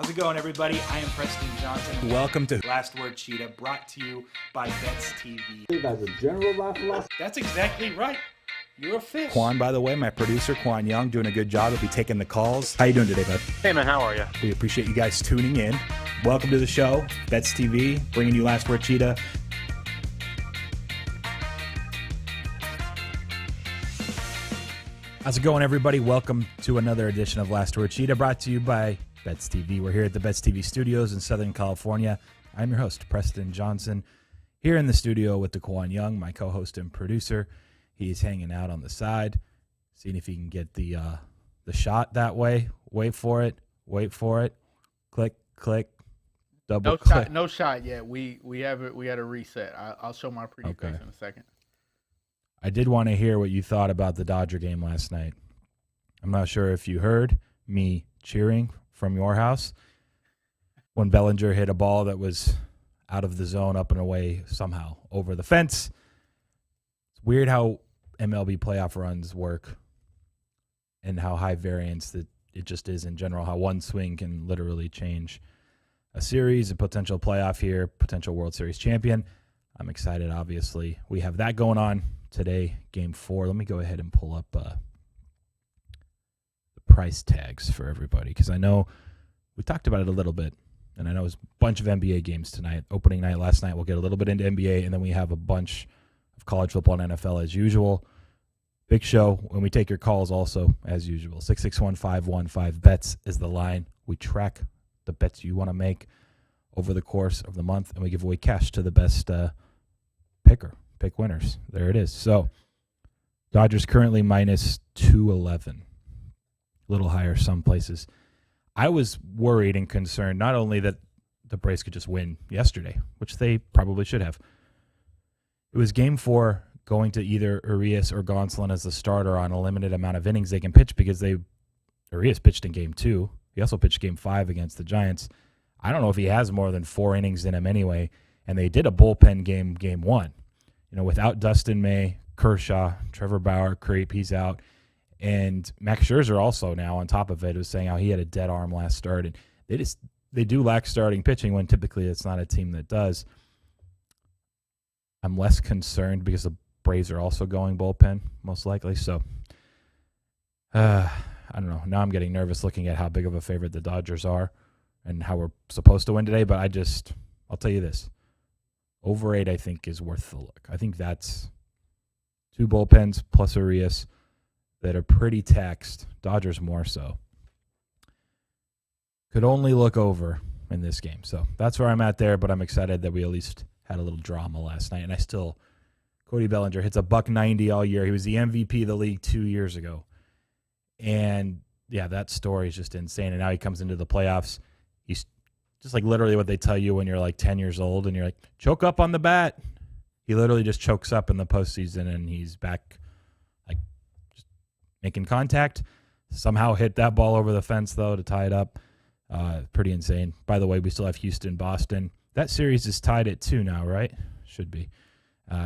How's it going, everybody? I am Preston Johnson. Welcome to Last Word Cheetah, brought to you by Bets TV. As a general philosophy. That's exactly right. You're a fish. Qwan, by the way, my producer, Qwan Young, doing a good job. He'll be taking the calls. How you doing today, bud? Hey, man, how are you? We appreciate you guys tuning in. Welcome to the show, Bets TV, bringing you Last Word Cheetah. How's it going, everybody? Welcome to another edition of Last Word Cheetah, brought to you by Bets TV. We're here at the Bets TV studios in Southern California. I'm your host, Preston Johnson, here in the studio with the Qwan Young, my co-host and producer. He's hanging out on the side, seeing if he can get the shot that way. Wait for it. Click, click, double click. No shot yet. We had a reset. I'll show my pretty face in a second. I did want to hear what you thought about the Dodger game last night. I'm not sure if you heard me cheering from your house when Bellinger hit a ball that was out of the zone, up and away somehow over the fence. It's weird how MLB playoff runs work and how high variance that it just is in general, how one swing can literally change a series, a potential playoff here, potential World Series champion. I'm excited, obviously. We have that going on today, Game 4. Let me go ahead and pull up the price tags for everybody, because I know we talked about it a little bit, and I know it's a bunch of NBA games tonight. Opening night last night, we'll get a little bit into NBA, and then we have a bunch of college football and NFL as usual. Big show, and we take your calls also as usual. 661-515-BETS is the line. We track the bets you want to make over the course of the month, and we give away cash to the best pick winners. There it is. So Dodgers currently minus 211. A little higher some places. I was worried and concerned not only that the Braves could just win yesterday, which they probably should have. It was Game 4 going to either Urias or Gonsolin as the starter on a limited amount of innings they can pitch, because Urias pitched in Game 2. He also pitched Game 5 against the Giants. I don't know if he has more than 4 innings in him anyway, and they did a bullpen Game 1. You know, without Dustin May, Kershaw, Trevor Bauer, Creep, he's out. And Max Scherzer also now on top of it was saying how he had a dead arm last start. And they do lack starting pitching when typically it's not a team that does. I'm less concerned because the Braves are also going bullpen, most likely. So, I don't know. Now I'm getting nervous looking at how big of a favorite the Dodgers are and how we're supposed to win today. But I'll tell you this. Over 8, I think, is worth the look. I think that's 2 bullpens plus Urias that are pretty taxed. Dodgers more so. Could only look over in this game. So that's where I'm at there, but I'm excited that we at least had a little drama last night. And Cody Bellinger hits a $190 all year. He was the MVP of the league 2 years ago. And, yeah, that story is just insane. And now he comes into the playoffs. He's just like literally what they tell you when you're like 10 years old and you're like, choke up on the bat. He literally just chokes up in the postseason, and he's back like just making contact. Somehow hit that ball over the fence, though, to tie it up. Pretty insane. By the way, we still have Houston, Boston. That series is tied at 2 now, right? Should be.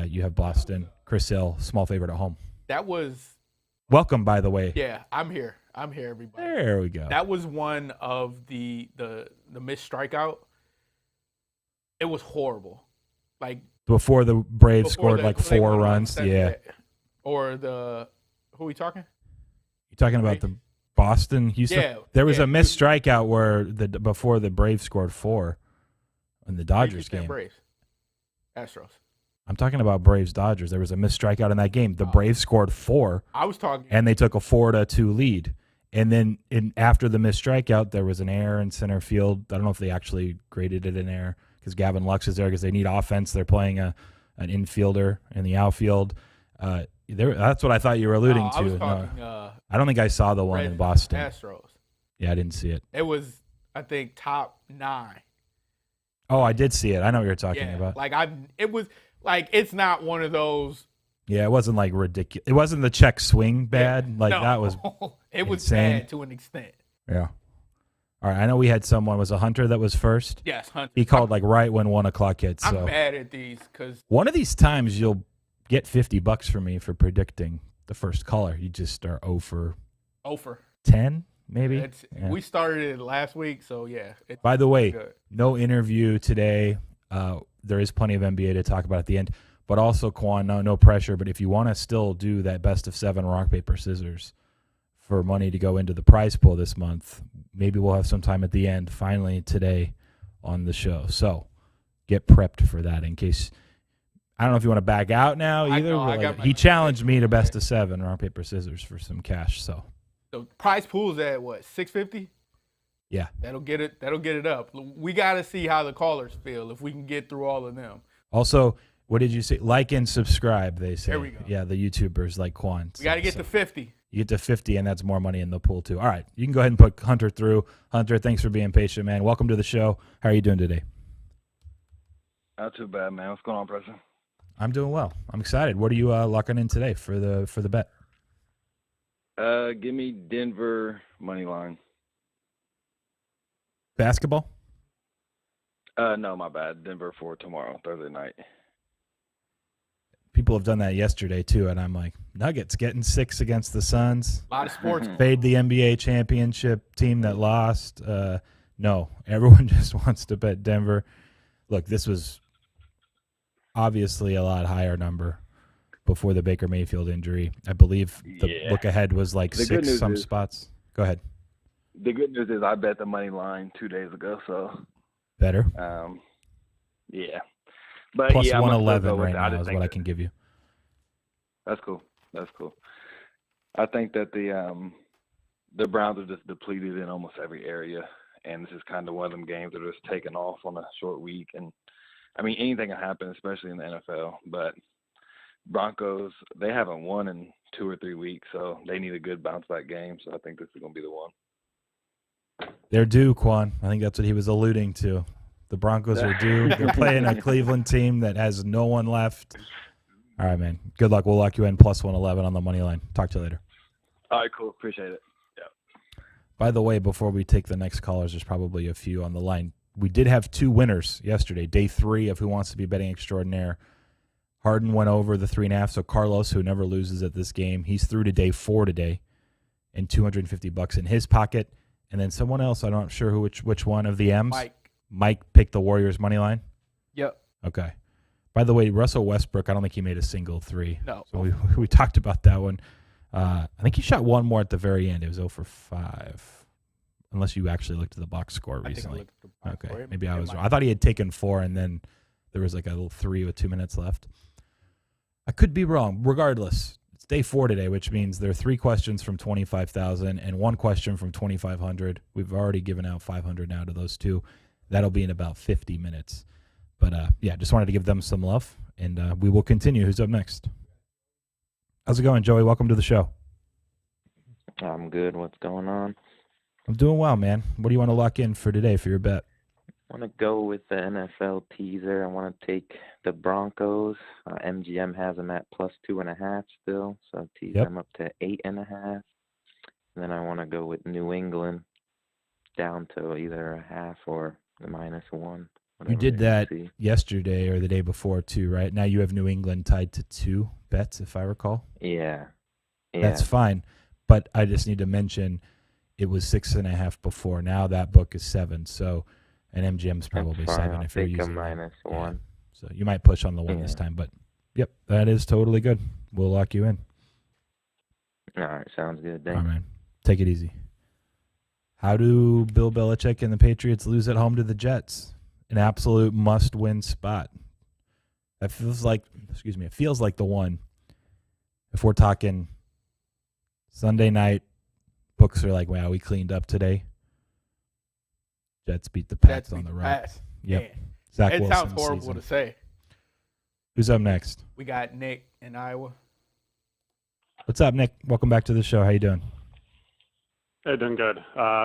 You have Boston, Chris Hill, small favorite at home. That was... Welcome, by the way. Yeah, I'm here, everybody. There we go. That was one of the missed strikeout. It was horrible. Like before the Braves scored 4 runs. Yeah. Or who are we talking? You're talking about the Boston, Houston? Yeah. There was a missed strikeout where before the Braves scored 4 in the Dodgers game. Braves. Astros. I'm talking about Braves-Dodgers. There was a missed strikeout in that game. The Braves scored 4. I was talking. And they took a 4-2 lead. And then after the missed strikeout, there was an error in center field. I don't know if they actually graded it an error because Gavin Lux is there because they need offense. They're playing an infielder in the outfield. That's what I thought you were alluding to. I was talking, I don't think I saw the one in Boston. Astros. Yeah, I didn't see it. It was, I think, top 9. Oh, I did see it. I know what you're talking about. It was like, it's not one of those. Yeah, it wasn't like ridiculous. It wasn't the check swing bad. No, that was it was insane. bad to an extent. Yeah. All right, I know we had someone. Was a Hunter that was first? Yes, Hunter. He called right when 1 o'clock hits. So. I'm bad at these because one of these times you'll get $50 from me for predicting the first caller. You just are 0 for 10. maybe. Yeah. We started it last week, so yeah. By the way, good. no interview today. There is plenty of NBA to talk about at the end, but also Qwan, no pressure. But if you want to still do that best of 7 rock paper scissors for money to go into the prize pool this month, maybe we'll have some time at the end finally today on the show. So get prepped for that in case. I don't know if you want to back out now either. He challenged me to best of 7 rock paper scissors for some cash. So the prize pool's at what, $650? Yeah, that'll get it up. We got to see how the callers feel if we can get through all of them. Also, what did you say? Like and subscribe, they say. There we go. Yeah, the YouTubers like Qwan. We got to get to 50. You get to 50, and that's more money in the pool, too. All right, you can go ahead and put Hunter through. Hunter, thanks for being patient, man. Welcome to the show. How are you doing today? Not too bad, man. What's going on, Preston? I'm doing well. I'm excited. What are you locking in today for the bet? Give me Denver money line. Basketball? No, my bad. Denver for tomorrow, Thursday night. People have done that yesterday, too, and I'm like, Nuggets getting 6 against the Suns. A lot of sports. Fade the NBA championship team that lost. No, everyone just wants to bet Denver. Look, this was obviously a lot higher number before the Baker Mayfield injury. I believe the look ahead was like the 6 some spots. Go ahead. The good news is I bet the money line 2 days ago, so better. Yeah, but plus yeah, 111 right now is what I can give you. That's cool. I think that the Browns are just depleted in almost every area, and this is kind of one of them games that are just taking off on a short week. And I mean, anything can happen, especially in the NFL. But Broncos, they haven't won in 2 or 3 weeks, so they need a good bounce back game. So I think this is going to be the one. They're due, Qwan. I think that's what he was alluding to. The Broncos are due. They're playing a Cleveland team that has no one left. All right, man. Good luck. We'll lock you in plus 111 on the money line. Talk to you later. All right, cool. Appreciate it. Yeah. By the way, before we take the next callers, there's probably a few on the line. We did have 2 winners yesterday, day 3 of Who Wants to Be Betting Extraordinaire. Harden went over the 3.5, so Carlos, who never loses at this game, he's through to day 4 today and $250 in his pocket. And then someone else, I'm not sure which one of the M's. Mike picked the Warriors money line. Yep. Okay. By the way, Russell Westbrook, I don't think he made a single 3. No. So we talked about that one. I think he shot one more at the very end. It was 0 for 5. Unless you actually looked at the box score recently. Okay. Maybe I was wrong. I thought he had taken 4 and then there was like a little 3 with 2 minutes left. I could be wrong. Regardless, it's day 4 today, which means there are 3 questions from 25,000 and 1 question from 2,500. We've already given out 500 now to those 2. That'll be in about 50 minutes. But, yeah, just wanted to give them some love, and we will continue. Who's up next? How's it going, Joey? Welcome to the show. I'm good. What's going on? I'm doing well, man. What do you want to lock in for today for your bet? I want to go with the NFL teaser. I want to take the Broncos. MGM has them at plus 2.5 still, so tease them up to 8.5. And then I want to go with New England down to either a half or the -1. You did that yesterday or the day before too, right? Now you have New England tied to 2 bets, if I recall. Yeah. That's fine. But I just need to mention it was 6.5 before. Now that book is 7. So, and MGM's probably 7 if you're using -1. Yeah. So you might push on the 1 this time. But, yep, that is totally good. We'll lock you in. All right. Sounds good. All right, man. Take it easy. How do Bill Belichick and the Patriots lose at home to the Jets? An absolute must-win spot. That feels like, it feels like the one. If we're talking Sunday night, books are like, wow, we cleaned up today. Jets beat the Pats on the road. Yep. Zach it Wilson sounds horrible season. to say. Who's up next? We got Nick in Iowa. What's up, Nick? Welcome back to the show. How you doing? Hey, doing good.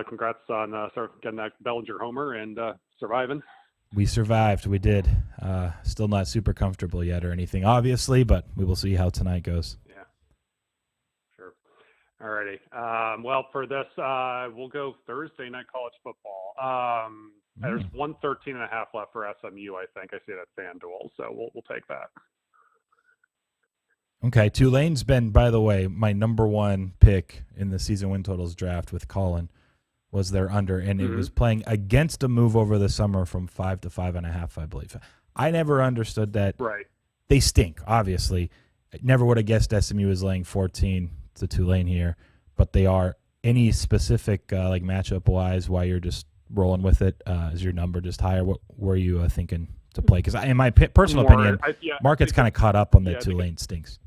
Congrats on getting that Bellinger homer and surviving. We survived. We did. Still not super comfortable yet or anything, obviously, but we will see how tonight goes. Yeah, sure. All righty. Well, for this, we'll go Thursday night college football. There's 113.5 left for SMU, I think. I see that FanDuel, so we'll take that. Okay, Tulane's been, by the way, my number one pick in the season win totals draft with Colin was their under, and it was playing against a move over the summer from 5 to 5.5, I believe. I never understood that. Right. They stink, obviously. I never would have guessed SMU was laying 14 to Tulane here, but they are. Any specific like matchup-wise why you're just rolling with it? Is your number just higher? What were you thinking to play? Because in my personal opinion, market's kind of caught up on that Tulane stinks.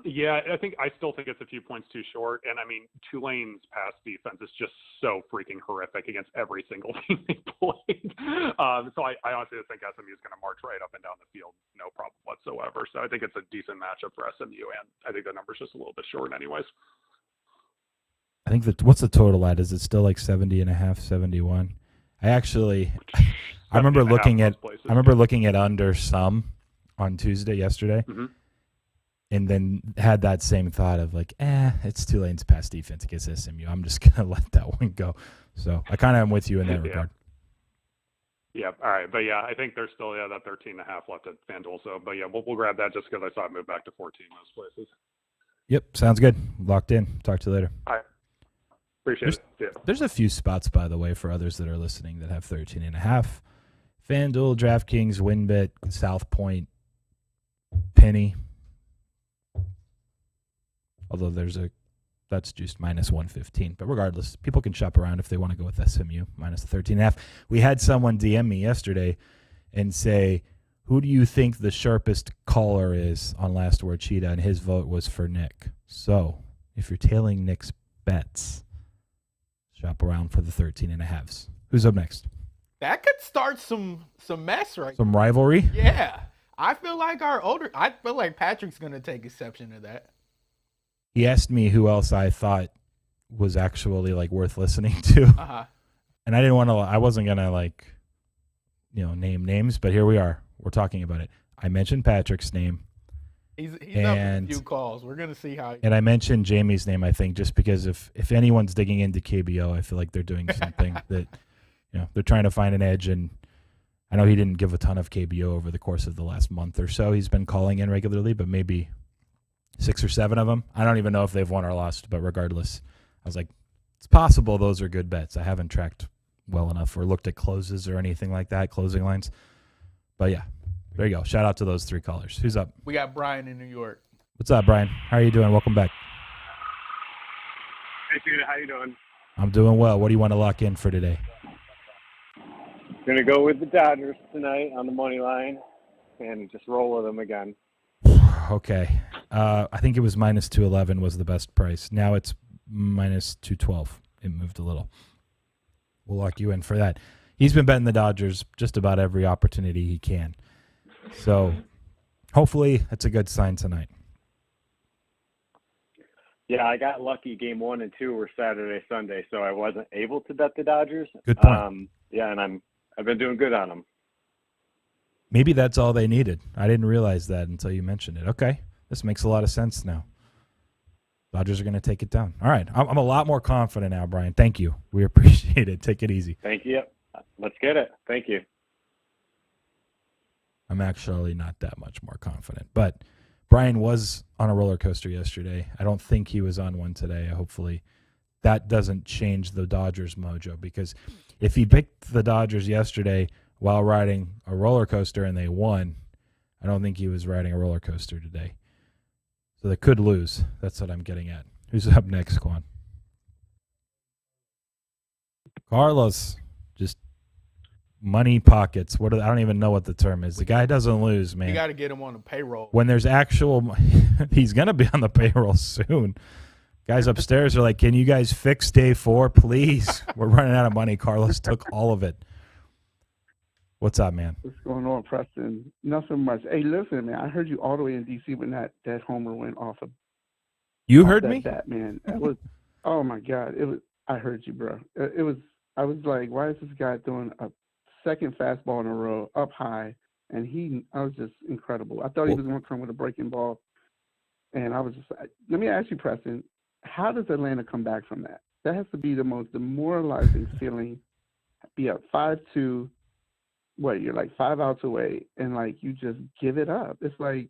Yeah, I still think it's a few points too short. And I mean, Tulane's pass defense is just so freaking horrific against every single team they played. So I honestly think SMU is going to march right up and down the field, no problem whatsoever. So I think it's a decent matchup for SMU, and I think the number's just a little bit short anyways. I think what's the total at? Is it still like 70.5, 71? I remember looking at under some on yesterday. Mm-hmm. And then had that same thought of like, it's Tulane's pass defense against SMU. I'm just going to let that one go. So I kind of am with you in that regard. Yeah. All right. But yeah, I think there's still, that 13.5 left at FanDuel. So, but yeah, we'll grab that just because I saw it move back to 14 most places. Yep. Sounds good. Locked in. Talk to you later. All right. Appreciate it. Yeah. There's a few spots, by the way, for others that are listening that have 13.5. FanDuel, DraftKings, WinBet, South Point, Penny. Although that's just minus 115. But regardless, people can shop around if they want to go with SMU, minus 13.5. We had someone DM me yesterday and say, who do you think the sharpest caller is on Last Word Cheetah? And his vote was for Nick. So if you're tailing Nick's bets, shop around for the 13.5s. Who's up next? That could start some mess right Some rivalry? Yeah. I feel like Patrick's going to take exception to that. He asked me who else I thought was actually like worth listening to. Uh-huh. And I wasn't going to name names, but here we are. We're talking about it. I mentioned Patrick's name. He's up in a few calls. We're going to see how. And I mentioned Jamie's name, I think, just because if anyone's digging into KBO, I feel like they're doing something that, they're trying to find an edge. And I know he didn't give a ton of KBO over the course of the last month or so. He's been calling in regularly, but maybe 6 or 7 of them. I don't even know if they've won or lost, but regardless, I was like, it's possible those are good bets. I haven't tracked well enough or looked at closes or anything like that, closing lines. But yeah, there you go. Shout out to those 3 callers. Who's up? We got Brian in New York. What's up, Brian? How are you doing? Welcome back. Hey, Cheetah. How you doing? I'm doing well. What do you want to lock in for today? Going to go with the Dodgers tonight on the money line and just roll with them again. Okay. I think it was minus 211 was the best price. Now it's minus 212. It moved a little. We'll lock you in for that. He's been betting the Dodgers just about every opportunity he can. So hopefully that's a good sign tonight. Yeah, I got lucky. Game 1 and 2 were Saturday, Sunday, so I wasn't able to bet the Dodgers. Good point. Yeah, and I've been doing good on them. Maybe that's all they needed. I didn't realize that until you mentioned it. Okay, this makes a lot of sense now. Dodgers are going to take it down. All right, I'm a lot more confident now, Brian. Thank you. We appreciate it. Take it easy. Thank you. Let's get it. Thank you. I'm actually not that much more confident. But Brian was on a roller coaster yesterday. I don't think he was on one today. Hopefully that doesn't change the Dodgers mojo, because if he picked the Dodgers yesterday while riding a roller coaster and they won, I don't think he was riding a roller coaster today. So they could lose. That's what I'm getting at. Who's up next, Qwan? Carlos, just money pockets. I don't even know what the term is. The guy doesn't lose, man. You got to get him on the payroll. When there's actual, he's going to be on the payroll soon. Guys upstairs are like, can you guys fix day 4, please? We're running out of money. Carlos took all of it. What's up, man? What's going on, Preston? Nothing much. Hey, listen, man. I heard you all the way in D.C. when that homer went off of. You heard me? That man. It was. Oh my God! It was. I heard you, bro. It was. I was like, why is this guy throwing a second fastball in a row up high? And I was just incredible. I thought he was going to come with a breaking ball, and I was just. Let me ask you, Preston. How does Atlanta come back from that? That has to be the most demoralizing feeling. Be up 5-2. What, you're like 5 outs away, and like you just give it up. It's like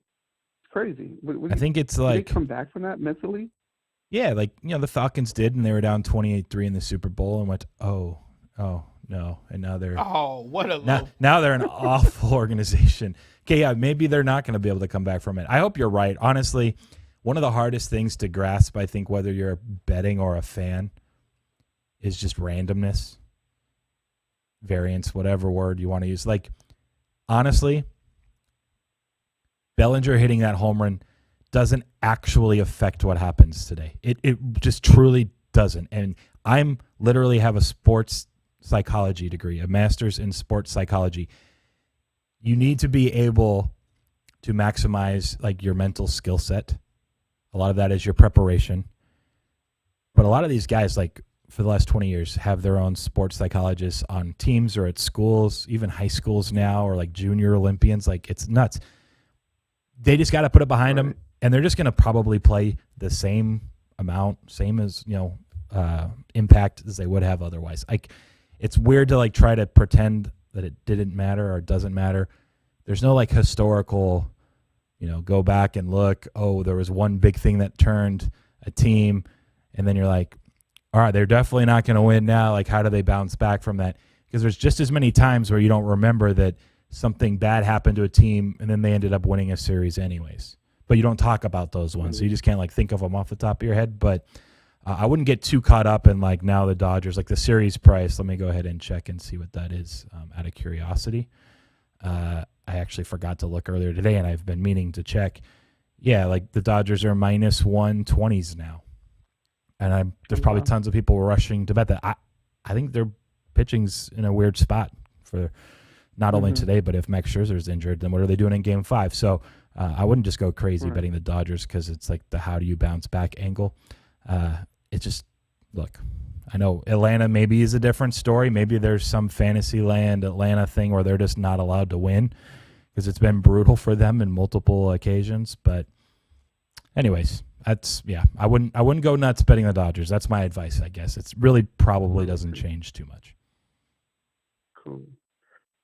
crazy. I think it's did like they come back from that mentally. Yeah, like, the Falcons did, and they were down 28-3 in the Super Bowl and went, oh, no. And now they're what a now they're an awful organization. Okay, yeah, maybe they're not going to be able to come back from it. I hope you're right. Honestly, one of the hardest things to grasp, I think, whether you're betting or a fan, is just randomness, variance, whatever word you want to use. Like, honestly, Bellinger hitting that home run doesn't actually affect what happens today. It just truly doesn't. And I'm literally have a sports psychology degree, a master's in sports psychology. You need to be able to maximize like your mental skill set. A lot of that is your preparation. But a lot of these guys, like for the last 20 years, have their own sports psychologists on teams or at schools, even high schools now, or like junior Olympians. Like, it's nuts. They just got to put it behind them. And they're just going to probably play the same amount, same as, impact as they would have otherwise. Like, it's weird to like try to pretend that it didn't matter or doesn't matter. There's no like historical, go back and look, oh, there was one big thing that turned a team. And then you're like, all right, they're definitely not going to win now. Like, how do they bounce back from that? Because there's just as many times where you don't remember that something bad happened to a team and then they ended up winning a series anyways. But you don't talk about those ones, so you just can't like think of them off the top of your head. But I wouldn't get too caught up in like now the Dodgers, like the series price. Let me go ahead and check and see what that is out of curiosity. I actually forgot to look earlier today, and I've been meaning to check. Yeah, like the Dodgers are minus 120s now, and there's probably tons of people rushing to bet that. I think their pitching's in a weird spot for not only today, but if Max Scherzer's injured, then what are they doing in Game 5? So. I wouldn't just go crazy betting the Dodgers because it's like the how do you bounce back angle. It's just, look, I know Atlanta maybe is a different story. Maybe there's some fantasy land Atlanta thing where they're just not allowed to win because it's been brutal for them in multiple occasions. But anyways, I wouldn't go nuts betting the Dodgers. That's my advice, I guess. It's really probably doesn't change too much. Cool.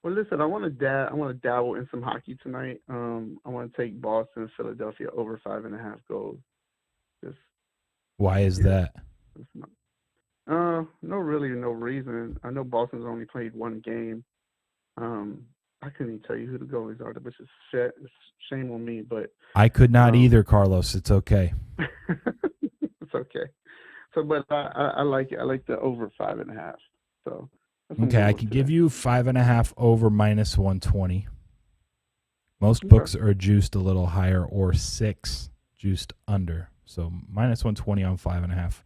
Well, listen, I want to dabble in some hockey tonight. I want to take Boston and Philadelphia over 5.5 goals. Why is that? No reason. I know Boston's only played one game. I couldn't even tell you who the goalies are, which is shame on me. But I could not either, Carlos. It's okay. It's okay. So, but I like it. I like the over 5.5. So. Okay, I can give you 5.5 over minus 120. Most books are juiced a little higher, or 6 juiced under. So minus 120 on 5.5.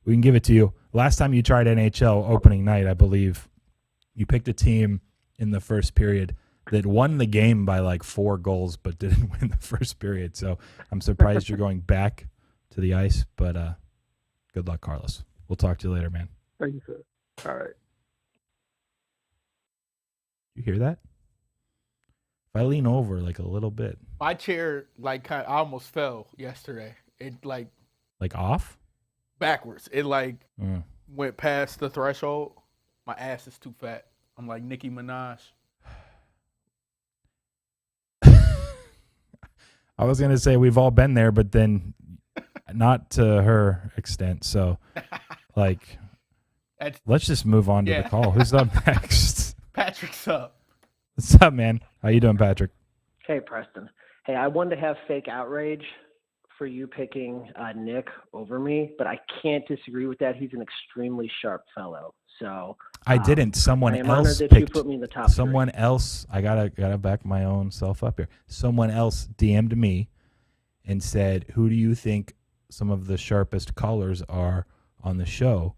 We can give it to you. Last time you tried NHL opening night, I believe, you picked a team in the first period that won the game by like 4 goals, but didn't win the first period. So I'm surprised you're going back to the ice. But good luck, Carlos. We'll talk to you later, man. Thank you, sir. All right. You hear that? If I lean over like a little bit. My chair, I almost fell yesterday. It like off? Backwards. It went past the threshold. My ass is too fat. I'm like Nicki Minaj. I was going to say we've all been there, but then not to her extent. So, let's just move on to the call. Who's up next? Patrick's up. What's up, man? How you doing, Patrick? Hey, Preston. Hey, I wanted to have fake outrage for you picking Nick over me, but I can't disagree with that. He's an extremely sharp fellow. So I didn't. Someone else that picked. You put me in the top someone else. I gotta back my own self up here. Someone else DM'd me and said, "Who do you think some of the sharpest callers are on the show?"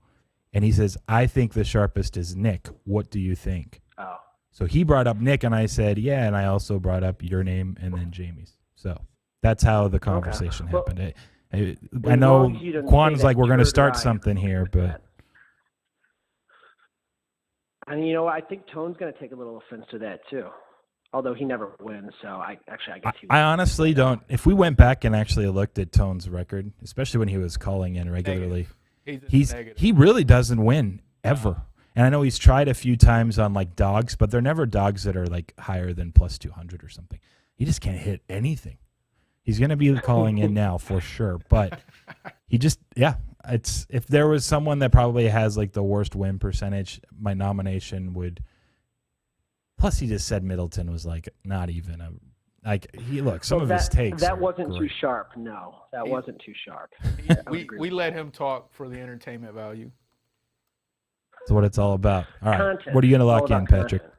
And he says, "I think the sharpest is Nick. What do you think?" Oh. So he brought up Nick, and I said, "Yeah," and I also brought up your name and then Jamie's. So that's how the conversation happened. I know Qwan's like, we're going to start something here, but. And I think Tone's going to take a little offense to that too, although he never wins. So I guess I honestly don't. If we went back and actually looked at Tone's record, especially when he was calling in regularly, he really doesn't win ever. And I know he's tried a few times on dogs, but they're never dogs that are higher than plus 200 or something. He just can't hit anything. He's going to be calling in now for sure. But he just, it's if there was someone that probably has like the worst win percentage, my nomination would. Plus, he just said Middleton was like not even a. Like some of his takes. That wasn't great. too sharp. No, that wasn't too sharp. We let him talk for the entertainment value. That's what it's all about. All right, Content. what are you going to lock in, Patrick? Content.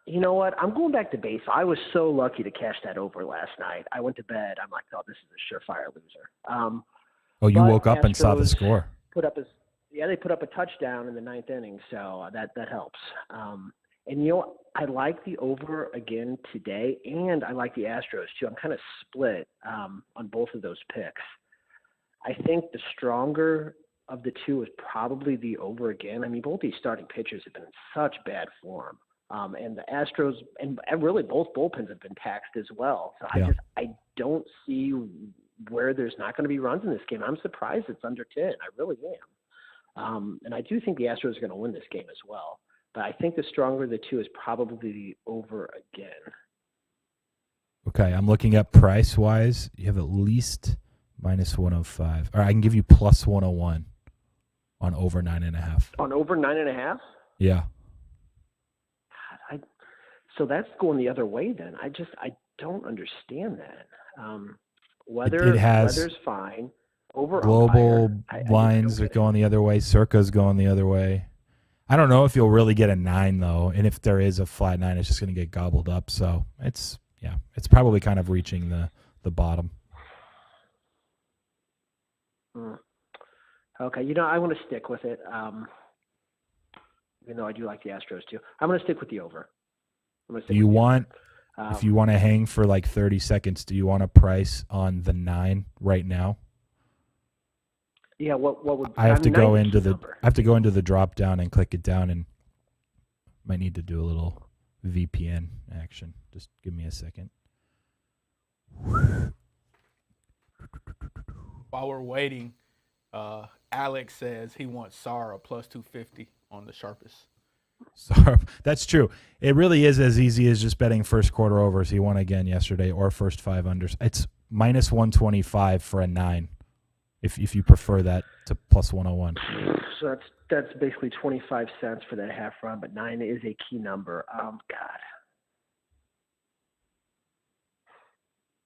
You know what? I'm going back to base. I was so lucky to cash that over last night. I went to bed. I'm like, oh, this is a surefire loser. You woke up and saw the score. They put up a touchdown in the ninth inning, so that helps. And you know, I like the over again today, and I like the Astros too. I'm kind of split on both of those picks. I think the stronger of the two is probably the over again. I mean, both these starting pitchers have been in such bad form. And the Astros and really both bullpens have been taxed as well. So I don't see where there's not going to be runs in this game. I'm surprised it's under 10. I really am. And I do think the Astros are going to win this game as well. But I think the stronger of the two is probably the over again. Okay, I'm looking up price-wise. You have at least minus 105. All right, I can give you plus 101 on over 9.5. On over 9.5? Yeah. So that's going the other way then. I don't understand that. Weather's fine. Over global umpire, lines are going the other way. Circa's going the other way. I don't know if you'll really get a 9 though, and if there is a flat 9, it's just going to get gobbled up. So it's probably kind of reaching the bottom. Okay, I want to stick with it. Even though I do like the Astros too, I'm going to stick with the over. Do you want, if you want to hang for like 30 seconds, do you want a price on the 9 right now? Yeah, what would I have to go into the drop down and click it down, and might need to do a little VPN action. Just give me a second. While we're waiting, Alex says he wants Sara plus 250 on the sharpest. So that's true. It really is as easy as just betting first quarter overs. He won again yesterday, or first 5 unders. It's minus 125 for a 9, if you prefer that to plus 101. So that's basically 25 cents for that half run, but 9 is a key number. God.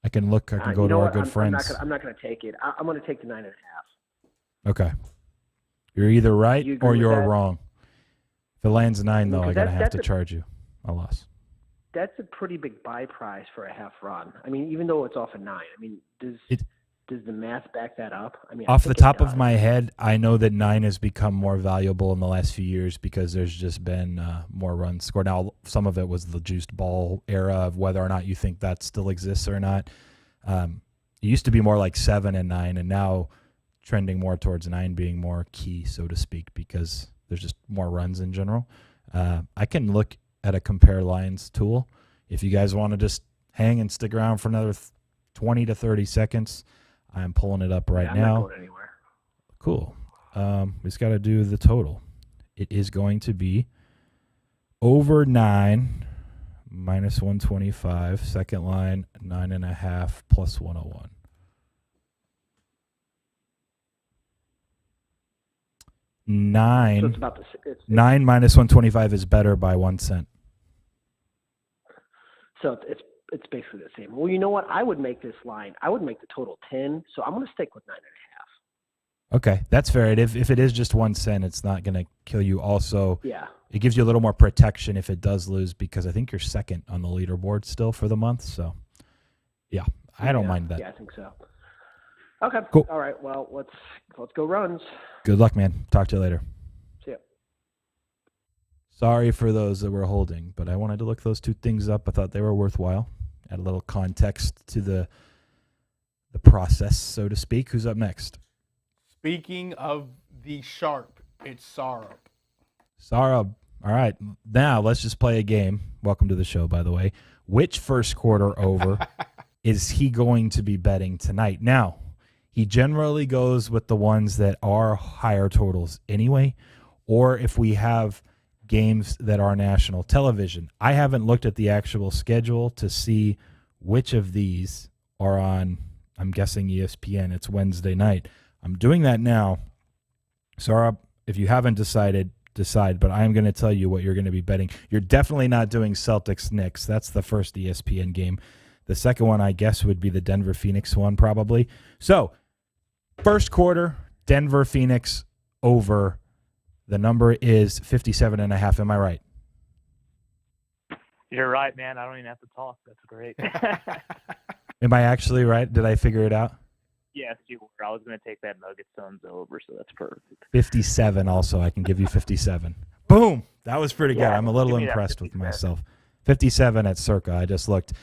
I can go to our good friends. I'm not going to take it. I'm going to take the 9.5. Okay. You're either right or you're wrong. If it lands 9, though, I'm going to have to charge you a loss. That's a pretty big buy price for a half run. I mean, even though it's off a 9. I mean, does the math back that up? I mean, off the top of my head, I know that 9 has become more valuable in the last few years because there's just been more runs scored. Now, some of it was the juiced ball era of whether or not you think that still exists or not. It used to be more like 7 and 9, and now trending more towards 9 being more key, so to speak, because there's just more runs in general. I can look at a compare lines tool. If you guys want to just hang and stick around for another 20 to 30 seconds, I'm pulling it up right now. I'm not going anywhere. Cool. We just got to do the total. It is going to be over 9, minus 125. Second line, 9.5, plus 101. 9. So it's about it's 9 minus 125 is better by 1 cent. So it's basically the same. Well, you know what? I would make this line. I would make the total 10. So I'm going to stick with 9.5. Okay, that's fair. If it is just 1 cent, it's not going to kill you. Also, yeah, it gives you a little more protection if it does lose, because I think you're second on the leaderboard still for the month. So, yeah, I don't mind that. Yeah, I think so. Okay. Cool. All right. Well, let's go runs. Good luck, man. Talk to you later. See ya. Sorry for those that were holding, but I wanted to look those two things up. I thought they were worthwhile. Add a little context to the process, so to speak. Who's up next? Speaking of the sharp, it's Sara. Sara. All right. Now let's just play a game. Welcome to the show, by the way. Which first quarter over is he going to be betting tonight? Now, he generally goes with the ones that are higher totals anyway, or if we have games that are national television. I haven't looked at the actual schedule to see which of these are on, I'm guessing, ESPN. It's Wednesday night. I'm doing that now. Sarah, if you haven't decided, decide, but I'm going to tell you what you're going to be betting. You're definitely not doing Celtics-Knicks. That's the first ESPN game. The second one, I guess, would be the Denver-Phoenix one, probably. So, first quarter, Denver-Phoenix over. The number is 57.5. Am I right? You're right, man. I don't even have to talk. That's great. Am I actually right? Did I figure it out? Yes, you were. I was going to take that Nuggets Suns over, so that's perfect. 57 also. I can give you 57. Boom! That was pretty good. Yeah, I'm a little give me that impressed with 57. myself. 57 at Circa. I just looked.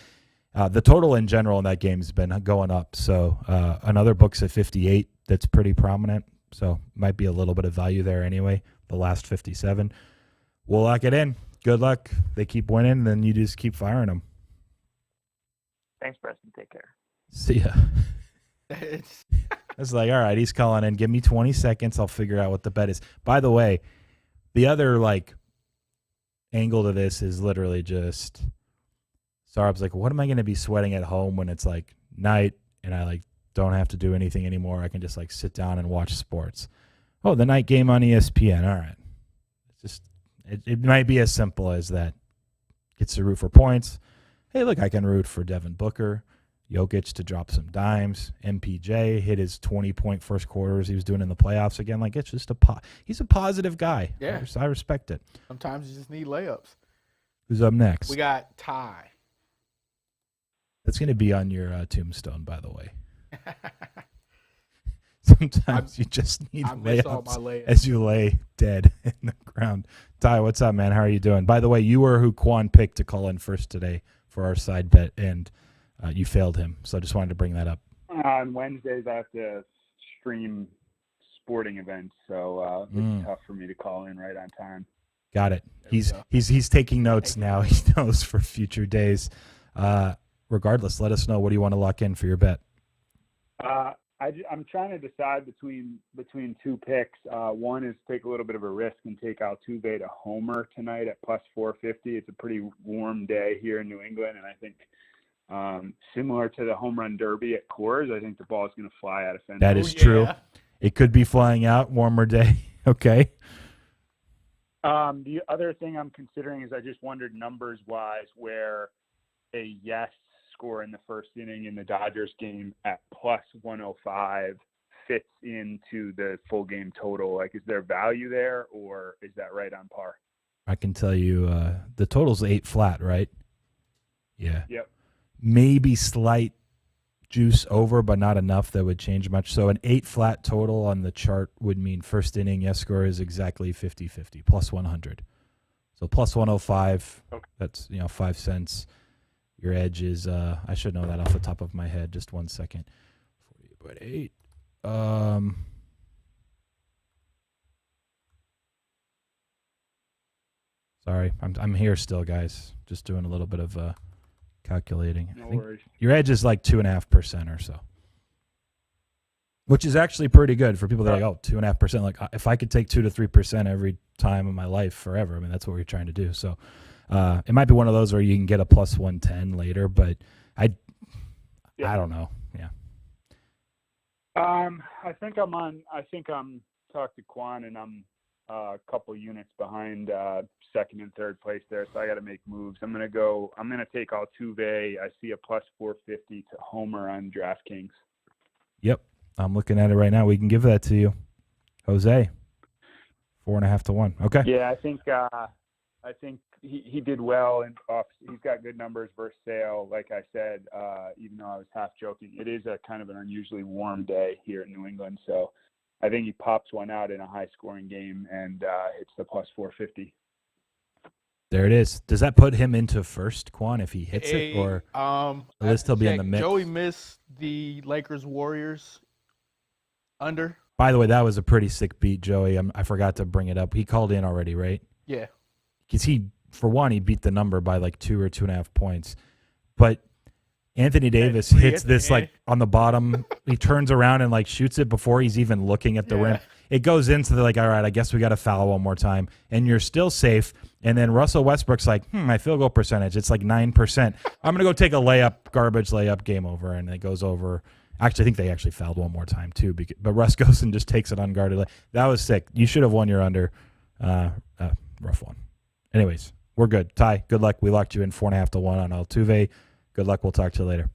The total in general in that game has been going up. So another book's at 58. That's pretty prominent. So might be a little bit of value there anyway. The last 57. We'll lock it in. Good luck. They keep winning, then you just keep firing them. Thanks, Preston. Take care. See ya. It's like, all right, he's calling in. Give me 20 seconds. I'll figure out what the bet is. By the way, the other angle to this is literally just Sarab's like, what am I going to be sweating at home when it's night and I don't have to do anything anymore? I can just sit down and watch sports. Oh, the night game on ESPN. All right. It's just it might be as simple as that. Gets to root for points. Hey, look, I can root for Devin Booker. Jokic to drop some dimes. MPJ hit his 20-point first quarters he was doing in the playoffs again. It's just he's a positive guy. Yeah. I respect it. Sometimes you just need layups. Who's up next? We got Ty. That's going to be on your tombstone, by the way. Sometimes you just need layups as you lay dead in the ground. Ty, what's up, man? How are you doing? By the way, you were who Qwan picked to call in first today for our side bet, and you failed him. So I just wanted to bring that up. On Wednesdays, I have to stream sporting events, so it's tough for me to call in right on time. Got it. He's taking notes now. He knows for future days. Regardless, let us know. What do you want to lock in for your bet? I'm trying to decide between two picks. One is take a little bit of a risk and take Altuve to homer tonight at plus 450. It's a pretty warm day here in New England, and I think similar to the home run derby at Coors, I think the ball is going to fly out of fence. That is true. It could be flying out, warmer day. Okay. The other thing I'm considering is I just wondered numbers-wise where a yes score in the first inning in the Dodgers game at plus 105 fits into the full game total. Is there value there, or is that right on par? I can tell you the total's 8 flat, right? Yeah. Yep. Maybe slight juice over, but not enough that would change much. So an 8 flat total on the chart would mean first inning yes score is exactly 50-50, plus 100. So plus 105, okay. That's 5 cents. Your edge is, I should know that off the top of my head. Just 1 second. 48.8. Sorry, I'm here still, guys. Just doing a little bit of calculating. No worries. Your edge is 2.5% or so, which is actually pretty good for people that are 2.5%. If I could take 2 to 3% every time in my life forever, I mean that's what we're trying to do. So. It might be one of those where you can get a plus 110 later, but I don't know. Yeah. I think I'm talked to Qwan, and I'm a couple units behind second and third place there, so I got to make moves. I'm gonna take Altuve. I see a plus 450 to homer on DraftKings. Yep, I'm looking at it right now. We can give that to you, Jose. 4.5 to 1. Okay. Yeah, I think he did well, and he's got good numbers versus Sale. Like I said, even though I was half joking, it is a kind of an unusually warm day here in New England. So I think he pops one out in a high-scoring game and hits the plus 450. There it is. Does that put him into first, Qwan, if he hits it, or will it still be in the mix? Joey missed the Lakers-Warriors under. By the way, that was a pretty sick beat, Joey. I forgot to bring it up. He called in already, right? Yeah. Because he beat the number by 2 or 2.5 points. But Anthony Davis hits this on the bottom. He turns around and shoots it before he's even looking at the rim. It goes into all right, I guess we got to foul one more time. And you're still safe. And then Russell Westbrook's like, my field goal percentage, it's like 9%. I'm going to go take a layup, garbage layup, game over. And it goes over. Actually, I think they actually fouled one more time, too. But Russ goes and just takes it unguarded. That was sick. You should have won your under. Rough one. Anyways, we're good. Ty, good luck. We locked you in 4.5 to 1 on Altuve. Good luck. We'll talk to you later.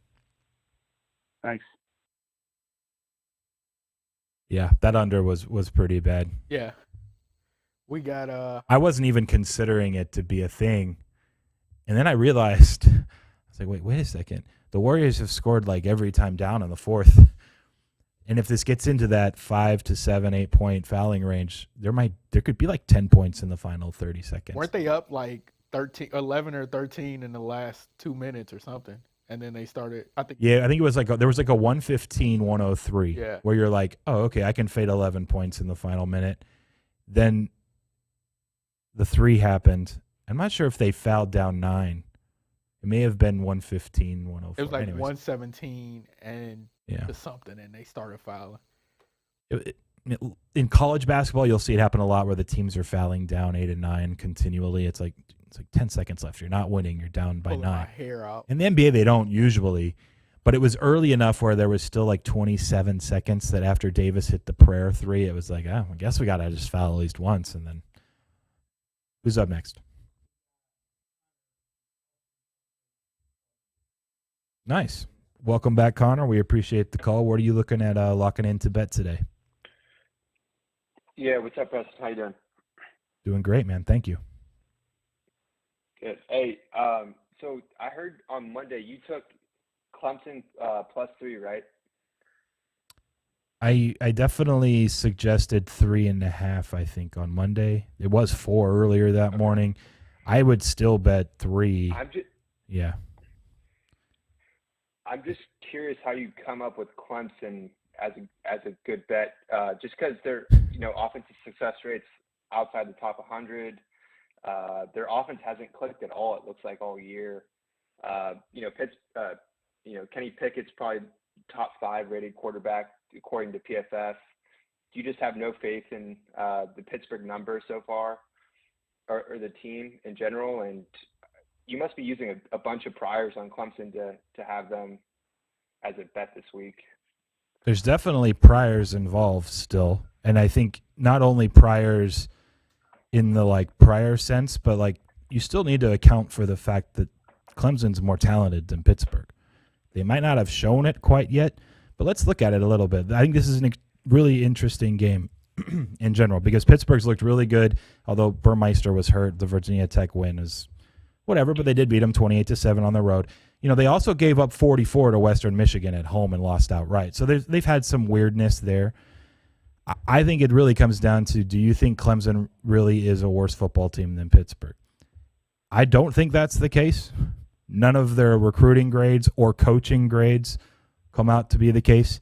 Thanks. Yeah, that under was pretty bad. Yeah. We got I wasn't even considering it to be a thing. And then I realized, I was like, wait a second. The Warriors have scored like every time down in the fourth. And if this gets into that 5 to 7, 8 point fouling range, there could be like 10 points in the final 30 seconds. Weren't they up like 11 or 13 in the last 2 minutes or something? And then they started, I think it was like there was like a 115-103 where you're like, oh, okay, I can fade 11 points in the final minute. Then the 3 happened. I'm not sure if they fouled down 9. It may have been 115-104. It was like Anyways. 117 and to something, and they started fouling. In college basketball, you'll see it happen a lot where the teams are fouling down 8 and 9 continually. It's like 10 seconds left. You're not winning. You're down by 9. My hair out. In the NBA, they don't usually, but it was early enough where there was still like 27 seconds that after Davis hit the prayer 3, it was like, I guess we got to just foul at least once. And then who's up next? Nice. Welcome back, Connor. We appreciate the call. What are you looking at locking in to bet today? Yeah, what's up, Preston? How you doing? Doing great, man. Thank you. Good. Hey, so I heard on Monday you took Clemson +3, right? I definitely suggested 3.5, I think, on Monday. It was 4 earlier that morning. I would still bet 3. I'm just curious how you come up with Clemson as a good bet, just because their offensive success rates outside the top 100. Their offense hasn't clicked at all. It looks like all year. Kenny Pickett's probably top 5 rated quarterback according to PFF. Do you just have no faith in the Pittsburgh numbers so far, or the team in general? And you must be using a bunch of priors on Clemson to have them as a bet this week. There's definitely priors involved still. And I think not only priors in the prior sense, but you still need to account for the fact that Clemson's more talented than Pittsburgh. They might not have shown it quite yet, but let's look at it a little bit. I think this is a really interesting game in general because Pittsburgh's looked really good, although Burmeister was hurt. The Virginia Tech win is whatever, but they did beat them 28-7 on the road. They also gave up 44 to Western Michigan at home and lost outright. So they've had some weirdness there. I think it really comes down to, do you think Clemson really is a worse football team than Pittsburgh? I don't think that's the case. None of their recruiting grades or coaching grades come out to be the case.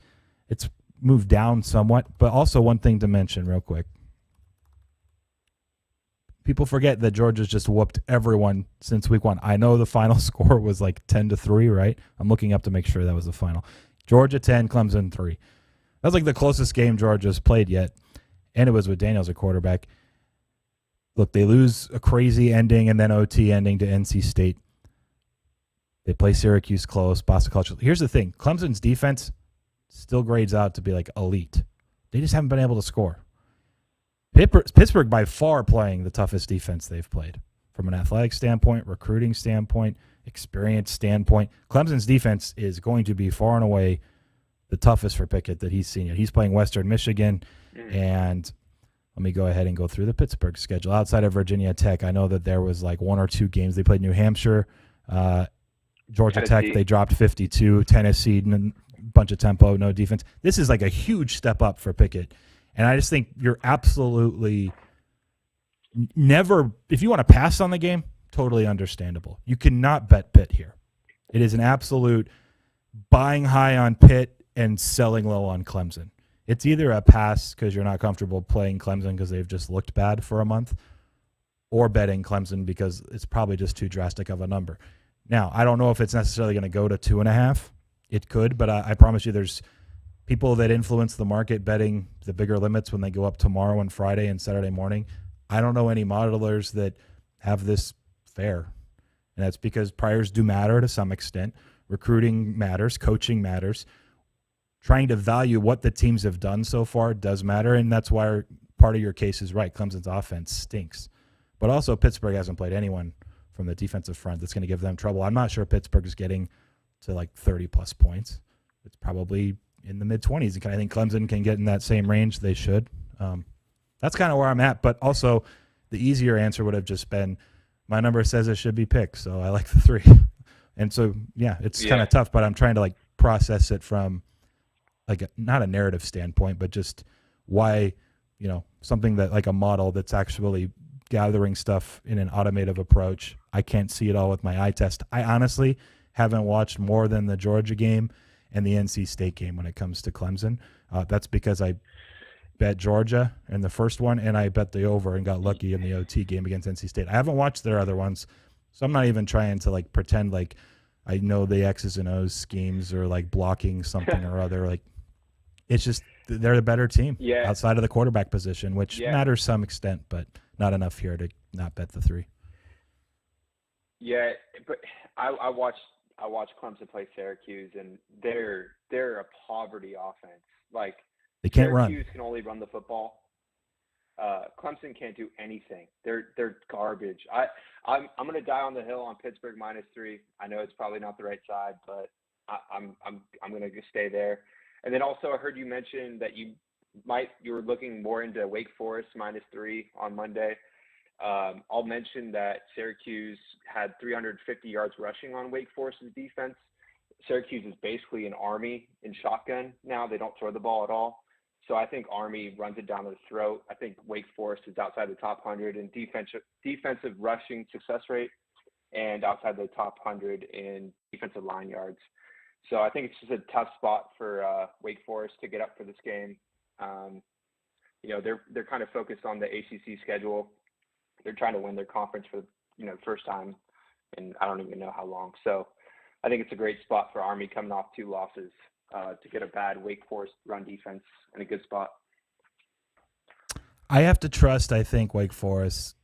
It's moved down somewhat, but also one thing to mention real quick. People forget that Georgia's just whooped everyone since week 1. I know the final score was 10-3, right? I'm looking up to make sure that was the final. Georgia 10, Clemson 3. That's the closest game Georgia's played yet, and it was with Daniels at quarterback. Look, they lose a crazy ending and then OT ending to NC State. They play Syracuse close, Boston College. Here's the thing. Clemson's defense still grades out to be elite. They just haven't been able to score. Pittsburgh by far playing the toughest defense they've played from an athletic standpoint, recruiting standpoint, experience standpoint. Clemson's defense is going to be far and away the toughest for Pickett that he's seen yet. He's playing Western Michigan, and let me go ahead and go through the Pittsburgh schedule. Outside of Virginia Tech, I know that there was 1 or 2 games. They played New Hampshire, Georgia Tech, they dropped 52, Tennessee, a bunch of tempo, no defense. This is a huge step up for Pickett. And I just think you're absolutely never, if you want to pass on the game, totally understandable. You cannot bet Pitt here. It is an absolute buying high on Pitt and selling low on Clemson. It's either a pass because you're not comfortable playing Clemson because they've just looked bad for a month, or betting Clemson because it's probably just too drastic of a number. Now, I don't know if it's necessarily going to go to 2.5. It could, but I promise you there's people that influence the market betting the bigger limits when they go up tomorrow and Friday and Saturday morning. I don't know any modelers that have this fair. And that's because priors do matter to some extent. Recruiting matters, coaching matters. Trying to value what the teams have done so far does matter, and that's why part of your case is right. Clemson's offense stinks. But also Pittsburgh hasn't played anyone from the defensive front that's going to give them trouble. I'm not sure Pittsburgh is getting to like 30-plus points. It's probably in the mid-20s. I think Clemson can get in that same range. They should. That's kind of where I'm at. But also the easier answer would have just been my number says it should be picked, so I like the 3. And so, it's kind of tough, but I'm trying to like process it from like not a narrative standpoint, but just why, something that like a model that's actually gathering stuff in an automative approach. I can't see it all with my eye test. I honestly haven't watched more than the Georgia game and the NC State game when it comes to Clemson. That's because I bet Georgia in the first one, and I bet the over and got lucky in the OT game against NC State. I haven't watched their other ones, so I'm not even trying to like pretend like I know the X's and O's schemes or like blocking something or other. Like, it's just they're the better team outside of the quarterback position, which matters some extent, but not enough here to not bet the 3. Yeah, but I watched Clemson play Syracuse, and they're a poverty offense. Like, they can't Syracuse run. Can only run the football. Clemson can't do anything. They're garbage. I'm going to die on the hill on Pittsburgh -3. I know it's probably not the right side, but I'm going to stay there. And then also I heard you mention that you were looking more into Wake Forest -3 on Monday. I'll mention that Syracuse had 350 yards rushing on Wake Forest's defense. Syracuse is basically an Army in shotgun now. They don't throw the ball at all. So I think Army runs it down their throat. I think Wake Forest is outside the top 100 in defensive rushing success rate and outside the top 100 in defensive line yards. So I think it's just a tough spot for Wake Forest to get up for this game. They're kind of focused on the ACC schedule. They're trying to win their conference for the first time in I don't even know how long. So I think it's a great spot for Army coming off 2 losses to get a bad Wake Forest run defense in a good spot. I have to trust, I think, Wake Forest.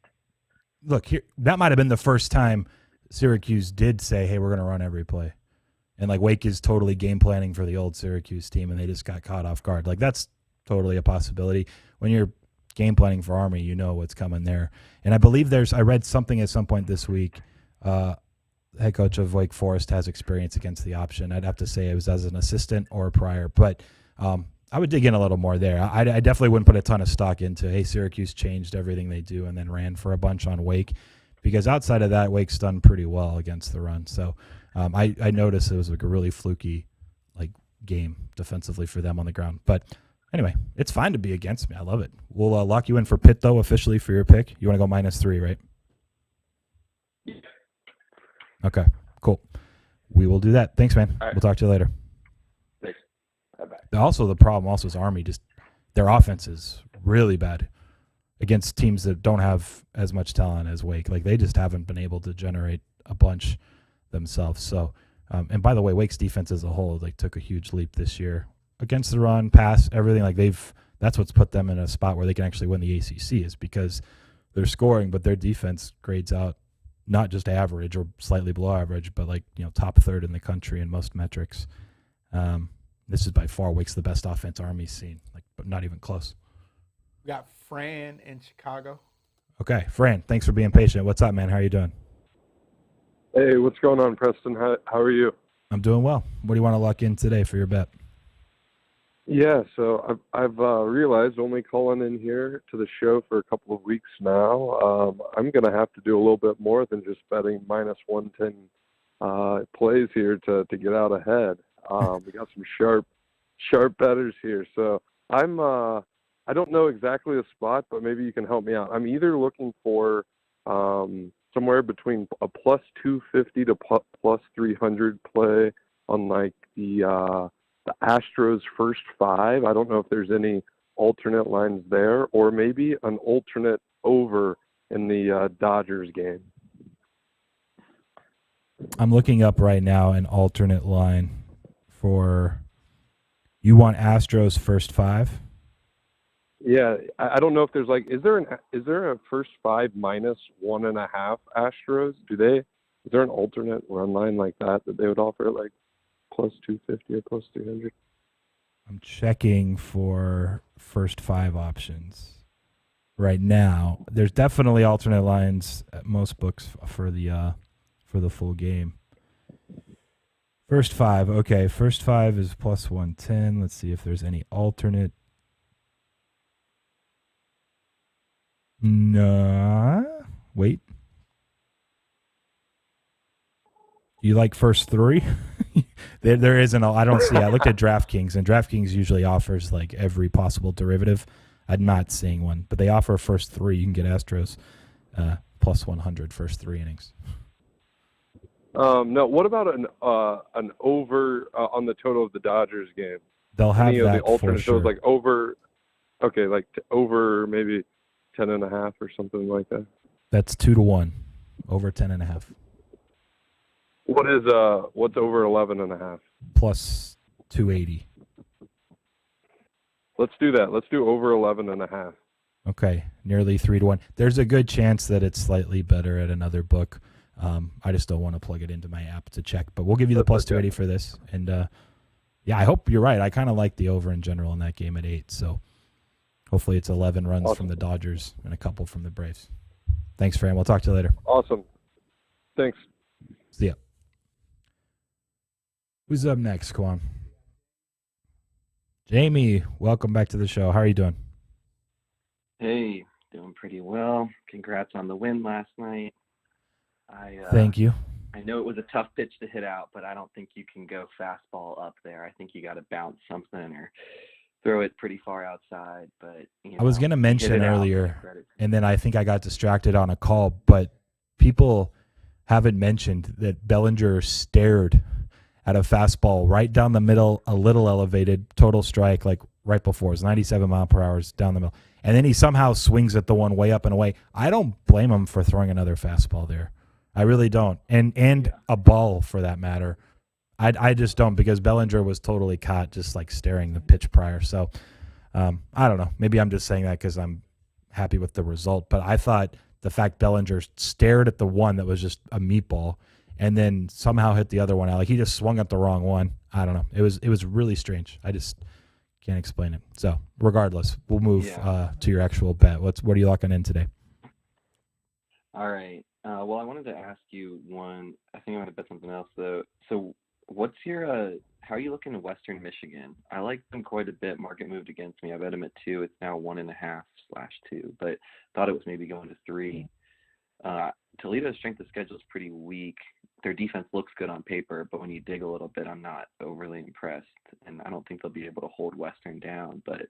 Look, here, that might have been the first time Syracuse did say, hey, we're going to run every play. And, like, Wake is totally game planning for the old Syracuse team, and they just got caught off guard. Like, that's totally a possibility. When you're game planning for Army, you know what's coming there. And I believe I read something at some point this week, head coach of Wake Forest has experience against the option. I'd have to say it was as an assistant or prior, but I would dig in a little more there. I definitely wouldn't put a ton of stock into, hey, Syracuse changed everything they do and then ran for a bunch on Wake, because outside of that, Wake's done pretty well against the run. So I noticed it was like a really fluky game defensively for them on the ground. But anyway, it's fine to be against me. I love it. We'll lock you in for Pitt, though, officially for your pick. You want to go -3, right? Yeah. Okay, cool. We will do that. Thanks, man. Right. We'll talk to you later. Thanks. Bye-bye. Also, the problem also is Army. Just their offense is really bad against teams that don't have as much talent as Wake. Like, they just haven't been able to generate a bunch themselves. So, and by the way, Wake's defense as a whole, took a huge leap this year against the run, pass, everything. That's what's put them in a spot where they can actually win the ACC, is because they're scoring, but their defense grades out not just average or slightly below average, but top 3rd in the country in most metrics. This is by far Wake's the best offense Army's seen, but not even close. We got Fran in Chicago. Okay, Fran, thanks for being patient. What's up, man? How are you doing? Hey, what's going on, Preston? How are you? I'm doing well. What do you want to lock in today for your bet? Yeah, so I've realized only calling in here to the show for a couple of weeks now, I'm going to have to do a little bit more than just betting -110 plays here to get out ahead. We got some sharp bettors here. So I don't know exactly the spot, but maybe you can help me out. I'm either looking for somewhere between a +250 to +300 play on the Astros first 5. I don't know if there's any alternate lines there, or maybe an alternate over in the Dodgers game. I'm looking up right now an alternate line for, you want Astros first 5? Yeah, I don't know if there's is there a first 5 minus 1.5 Astros? Is there an alternate run line like that they would offer plus 250 or plus 300? I'm checking for first 5 options right now. There's definitely alternate lines at most books for the full game. First 5, okay. First 5 is plus 110. Let's see if there's any alternate. No, wait. You like first 3? There isn't. I don't see. I looked at DraftKings, and DraftKings usually offers every possible derivative. I'm not seeing one, but they offer first 3. You can get Astros plus 100 first 3 innings. No. What about an over on the total of the Dodgers game? They'll have Any that of the alternate for sure. shows over. Okay, over maybe 10.5 or something like that. That's 2-1, over 10.5. What's over 11.5? Plus 280. Let's do that. Let's do over 11.5. Okay, nearly 3-1. There's a good chance that it's slightly better at another book. I just don't want to plug it into my app to check, but we'll give you the plus 280 for this. And I hope you're right. I kind of like the over in general in that game at 8. So hopefully it's 11 runs from the Dodgers and a couple from the Braves. Thanks, Fran. We'll talk to you later. Awesome. Thanks. See ya. Who's up next, Qwan? Jamie, welcome back to the show. How are you doing? Hey, doing pretty well. Congrats on the win last night. Thank you. I know it was a tough pitch to hit out, but I don't think you can go fastball up there. I think you got to bounce something or throw it pretty far outside. But I was going to mention earlier, and then I think I got distracted on a call, but people haven't mentioned that Bellinger stared at a fastball right down the middle, a little elevated, total strike, right before. It's 97 mile per hour down the middle. And then he somehow swings at the one way up and away. I don't blame him for throwing another fastball there. I really don't. And a ball, for that matter. I just don't, because Bellinger was totally caught just staring the pitch prior. So I don't know. Maybe I'm just saying that because I'm happy with the result. But I thought the fact Bellinger stared at the one that was just a meatball and then somehow hit the other one out. He just swung at the wrong one. I don't know. It was really strange. I just can't explain it. So regardless, we'll move to your actual bet. What are you locking in today? All right. Well, I wanted to ask you one. I think I'm going to bet something else, though. So what's your how are you looking at Western Michigan? I like them quite a bit. Market moved against me. I bet them at 2. It's now 1.5/2, but thought it was maybe going to 3. Toledo's strength of schedule is pretty weak. Their defense looks good on paper, but when you dig a little bit, I'm not overly impressed, and I don't think they'll be able to hold Western down, but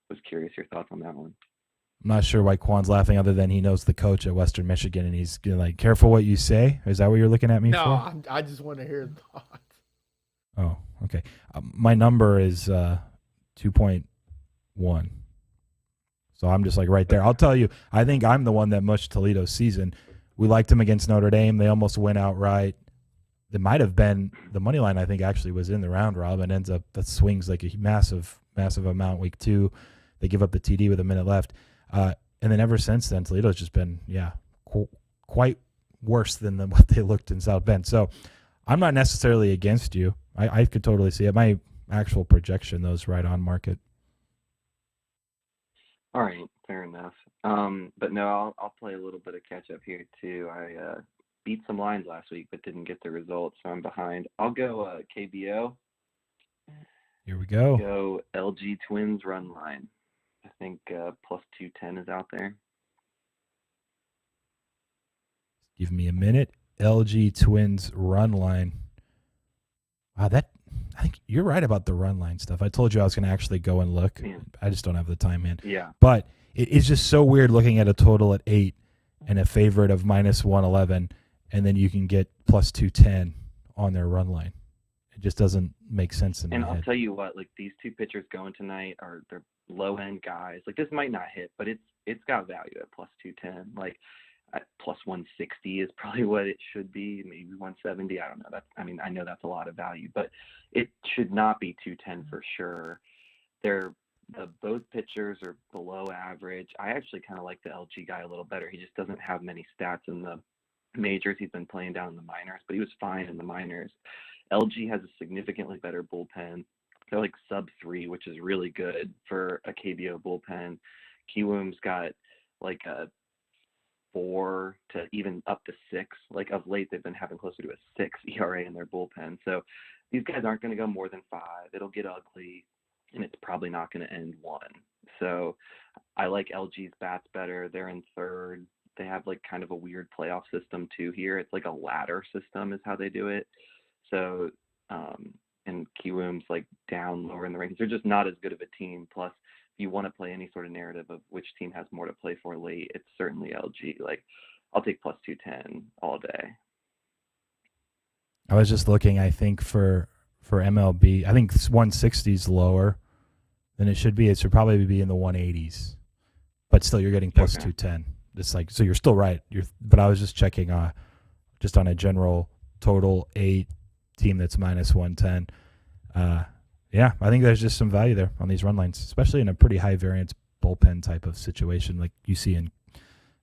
was curious your thoughts on that one. I'm not sure why Quan's laughing other than he knows the coach at Western Michigan, and he's careful what you say. Is that what you're looking at me for? No, I just want to hear thoughts. Oh, okay. My number is 2.1. So I'm just right there. I'll tell you, I think I'm the one that mushed Toledo's season. We liked them against Notre Dame. They almost went outright. It might have been the money line, I think, actually was in the round robin. Ends up that swings a massive, massive amount week 2. They give up the TD with a minute left. And then ever since then, Toledo's just been, quite worse than what they looked in South Bend. So I'm not necessarily against you. I could totally see it. My actual projection, though, is right on market. All right, fair enough. But no, I'll play a little bit of catch up here too. I beat some lines last week, but didn't get the results, so I'm behind. I'll go KBO. Here we go. Go LG Twins run line. I think plus 210 is out there. Give me a minute. LG Twins run line. Wow, I think you're right about the run line stuff. I told you I was going to actually go and look. Man. I just don't have the time, man. Yeah. But it's just so weird looking at a total at 8 and a favorite of minus 111, and then you can get plus 210 on their run line. It just doesn't make sense in my head. And I'll tell you what, these two pitchers going tonight they're low end guys. This might not hit, but it's got value at plus 210. At plus 160 is probably what it should be, maybe 170. I don't know. I know that's a lot of value, but it should not be 210 for sure. Their Both pitchers are below average. I actually kind of like the LG guy a little better. He just doesn't have many stats in the majors. He's been playing down in the minors, but he was fine in the minors. LG has a significantly better bullpen. They're like sub 3, which is really good for a KBO bullpen. Kiwoom's got like a 4 to even up to 6. Like of late, they've been having closer to a 6 ERA in their bullpen. So these guys aren't going to go more than 5. It'll get ugly, and it's probably not going to end 1. So I like LG's bats better. They're in third. They have like kind of a weird playoff system too here. It's like a ladder system is how they do it. So, and Kiwoom's like down lower in the rankings. They're just not as good of a team. Plus, if you want to play any sort of narrative of which team has more to play for late, it's certainly LG. Like, I'll take plus 210 all day. I was just looking, I think, for MLB. I think 160 is lower than it should be. It should probably be in the 180s. But still, you're getting plus 210. It's like, so you're still right. But I was just checking just on a general total 8 team that's minus 110. Yeah, I think there's just some value there on these run lines, especially in a pretty high variance bullpen type of situation like you see in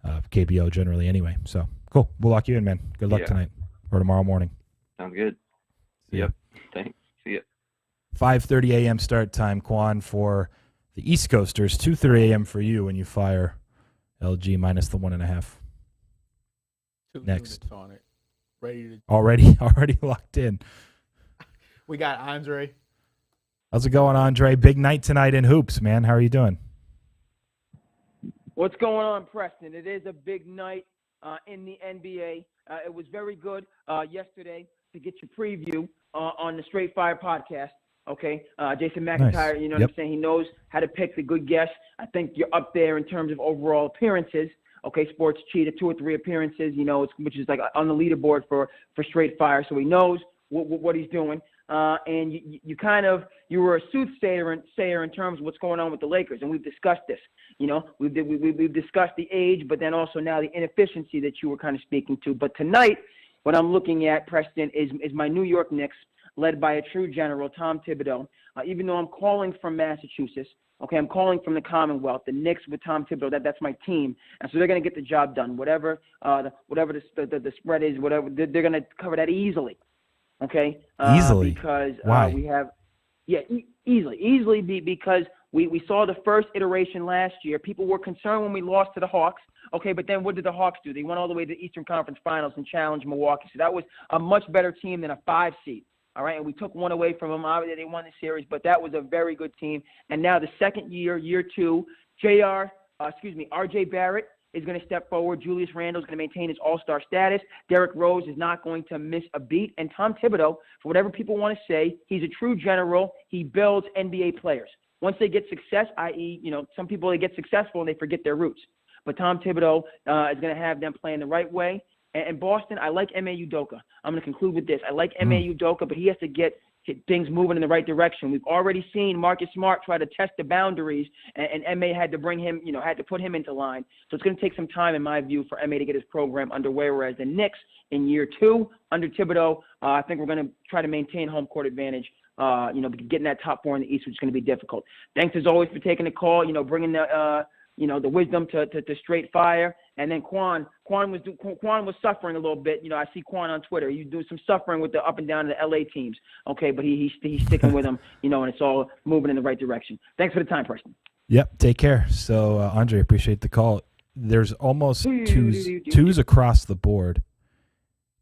KBO generally anyway. So cool. We'll lock you in, man. Good luck tonight or tomorrow morning. Sounds good. Yep. Thanks. See ya. 5:30 a.m. start time, Qwan, for the East Coasters. 2:30 a.m. for you when you fire LG minus the 1.5. Next. On it. Ready to... Already locked in. We got Andre. How's it going, Andre? Big night tonight in hoops, man. How are you doing? What's going on, Preston? It is a big night in the NBA. It was very good yesterday to get your preview on the Straight Fire podcast. Okay, Jason McIntyre, nice. You know what I'm saying? He knows how to pick the good guests. I think you're up there in terms of overall appearances. Okay, Sportscheetah, 2 or 3 appearances, which is like on the leaderboard for Straight Fire. So he knows what he's doing. And you were a soothsayer in terms of what's going on with the Lakers, and we've discussed this. We've discussed the age, but then also now the inefficiency that you were kind of speaking to. But tonight, what I'm looking at, Preston, is my New York Knicks, led by a true general, Tom Thibodeau. Even though I'm calling from Massachusetts, okay, I'm calling from the Commonwealth, the Knicks with Tom Thibodeau, that's my team. And so they're going to get the job done. Whatever the spread is, whatever, they're going to cover that easily. Okay? Easily? Because why? We have – easily because we saw the first iteration last year. People were concerned when we lost to the Hawks. Okay, but then what did the Hawks do? They went all the way to the Eastern Conference Finals and challenged Milwaukee. So that was a much better team than a 5 seed. All right, and we took one away from them. Obviously, they won the series, but that was a very good team. And now the second year 2, R.J. Barrett is going to step forward. Julius Randle is going to maintain his all-star status. Derrick Rose is not going to miss a beat. And Tom Thibodeau, for whatever people want to say, he's a true general. He builds NBA players. Once they get success, i.e., some people, they get successful and they forget their roots. But Tom Thibodeau is going to have them playing the right way. And Boston, I like Ime Udoka. I'm going to conclude with this. I like Ime Udoka, but he has to get things moving in the right direction. We've already seen Marcus Smart try to test the boundaries, and Ime had to bring him, had to put him into line. So it's going to take some time, in my view, for Ime to get his program underway, whereas the Knicks in year 2 under Thibodeau, I think we're going to try to maintain home court advantage, getting that top 4 in the East, which is going to be difficult. Thanks, as always, for taking the call, bringing the wisdom to Straight Fire. And then Qwan was suffering a little bit. I see Qwan on Twitter. He's doing some suffering with the up and down of the LA teams. Okay, but he's sticking with them, and it's all moving in the right direction. Thanks for the time, Preston. Yep, take care. So, Andre, appreciate the call. There's almost twos across the board.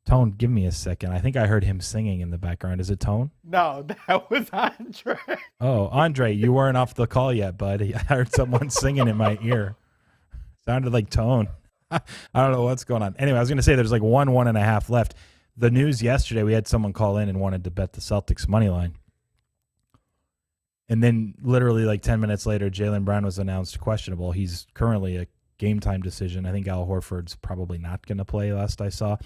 Tone, give me a second. I think I heard him singing in the background. Is it Tone? No, that was Andre. Oh, Andre, you weren't off the call yet, bud. I heard someone singing in my ear. Sounded like Tone. I don't know what's going on. Anyway, I was going to say there's like 1.5 left. The news yesterday, we had someone call in and wanted to bet the Celtics money line. And then literally like 10 minutes later, Jaylen Brown was announced questionable. He's currently a game time decision. I think Al Horford's probably not going to play, last I saw.